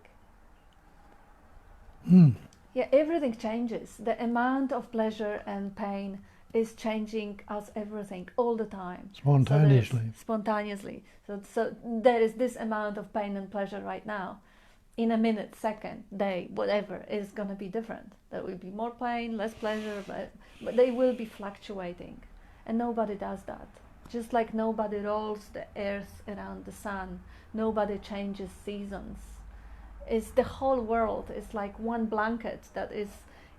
Yeah, everything changes. The amount of pleasure and pain is changing as everything all the time. Spontaneously. So there is this amount of pain and pleasure right now. In a minute, second, day, whatever, is going to be different. There will be more pain, less pleasure, but they will be fluctuating. And nobody does that. Just like nobody rolls the earth around the sun, nobody changes seasons. It's the whole world. It's like one blanket that is,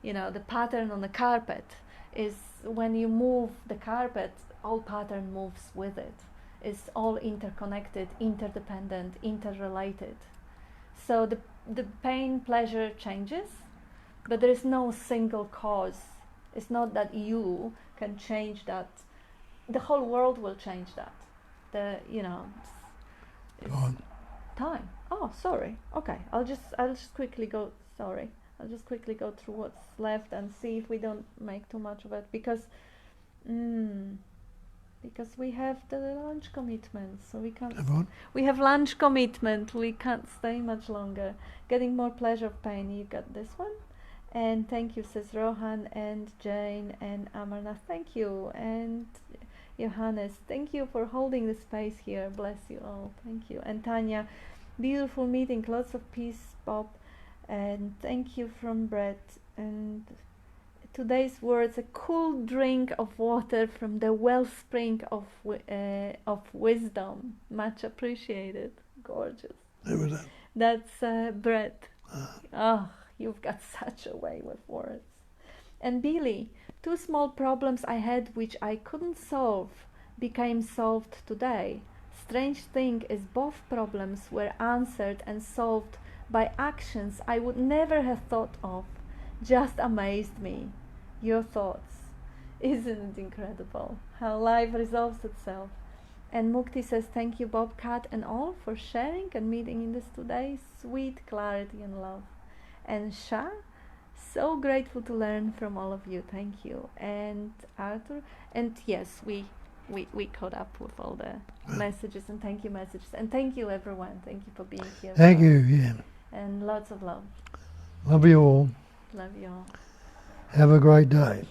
the pattern on the carpet is when you move the carpet, all pattern moves with it. It's all interconnected, interdependent, interrelated. So the pain, pleasure changes, but there is no single cause. It's not that you can change that. The whole world will change that. Time. Oh, sorry. Okay, I'll just quickly go. Sorry, I'll just quickly go through what's left and see if we don't make too much of it, because because we have the lunch commitment, so we can't. What? We have lunch commitment. We can't stay much longer. Getting more pleasure of pain. You got this one. And thank you, says Rohan and Jane and Amarnath. Thank you. And Johannes, thank you for holding the space here. Bless you all. Thank you. And Tanya, beautiful meeting. Lots of peace, Bob. And thank you from Brett. And today's words: a cool drink of water from the wellspring of wisdom. Much appreciated. Gorgeous. Who was that? That's Brett. Oh, you've got such a way with words. And Billy, 2 small problems I had which I couldn't solve became solved today. Strange thing is both problems were answered and solved by actions I would never have thought of. Just amazed me. Your thoughts. Isn't it incredible how life resolves itself? And Mukti says, thank you, Bob, Kat, and all for sharing and meeting in this today. Sweet clarity and love. And Shah, so grateful to learn from all of you. Thank you. And Arthur, and yes, we caught up with all the messages and thank you messages. And thank you, everyone. Thank you for being here. Thank you, yeah. And lots of love. Love you all. Love you all. Have a great day.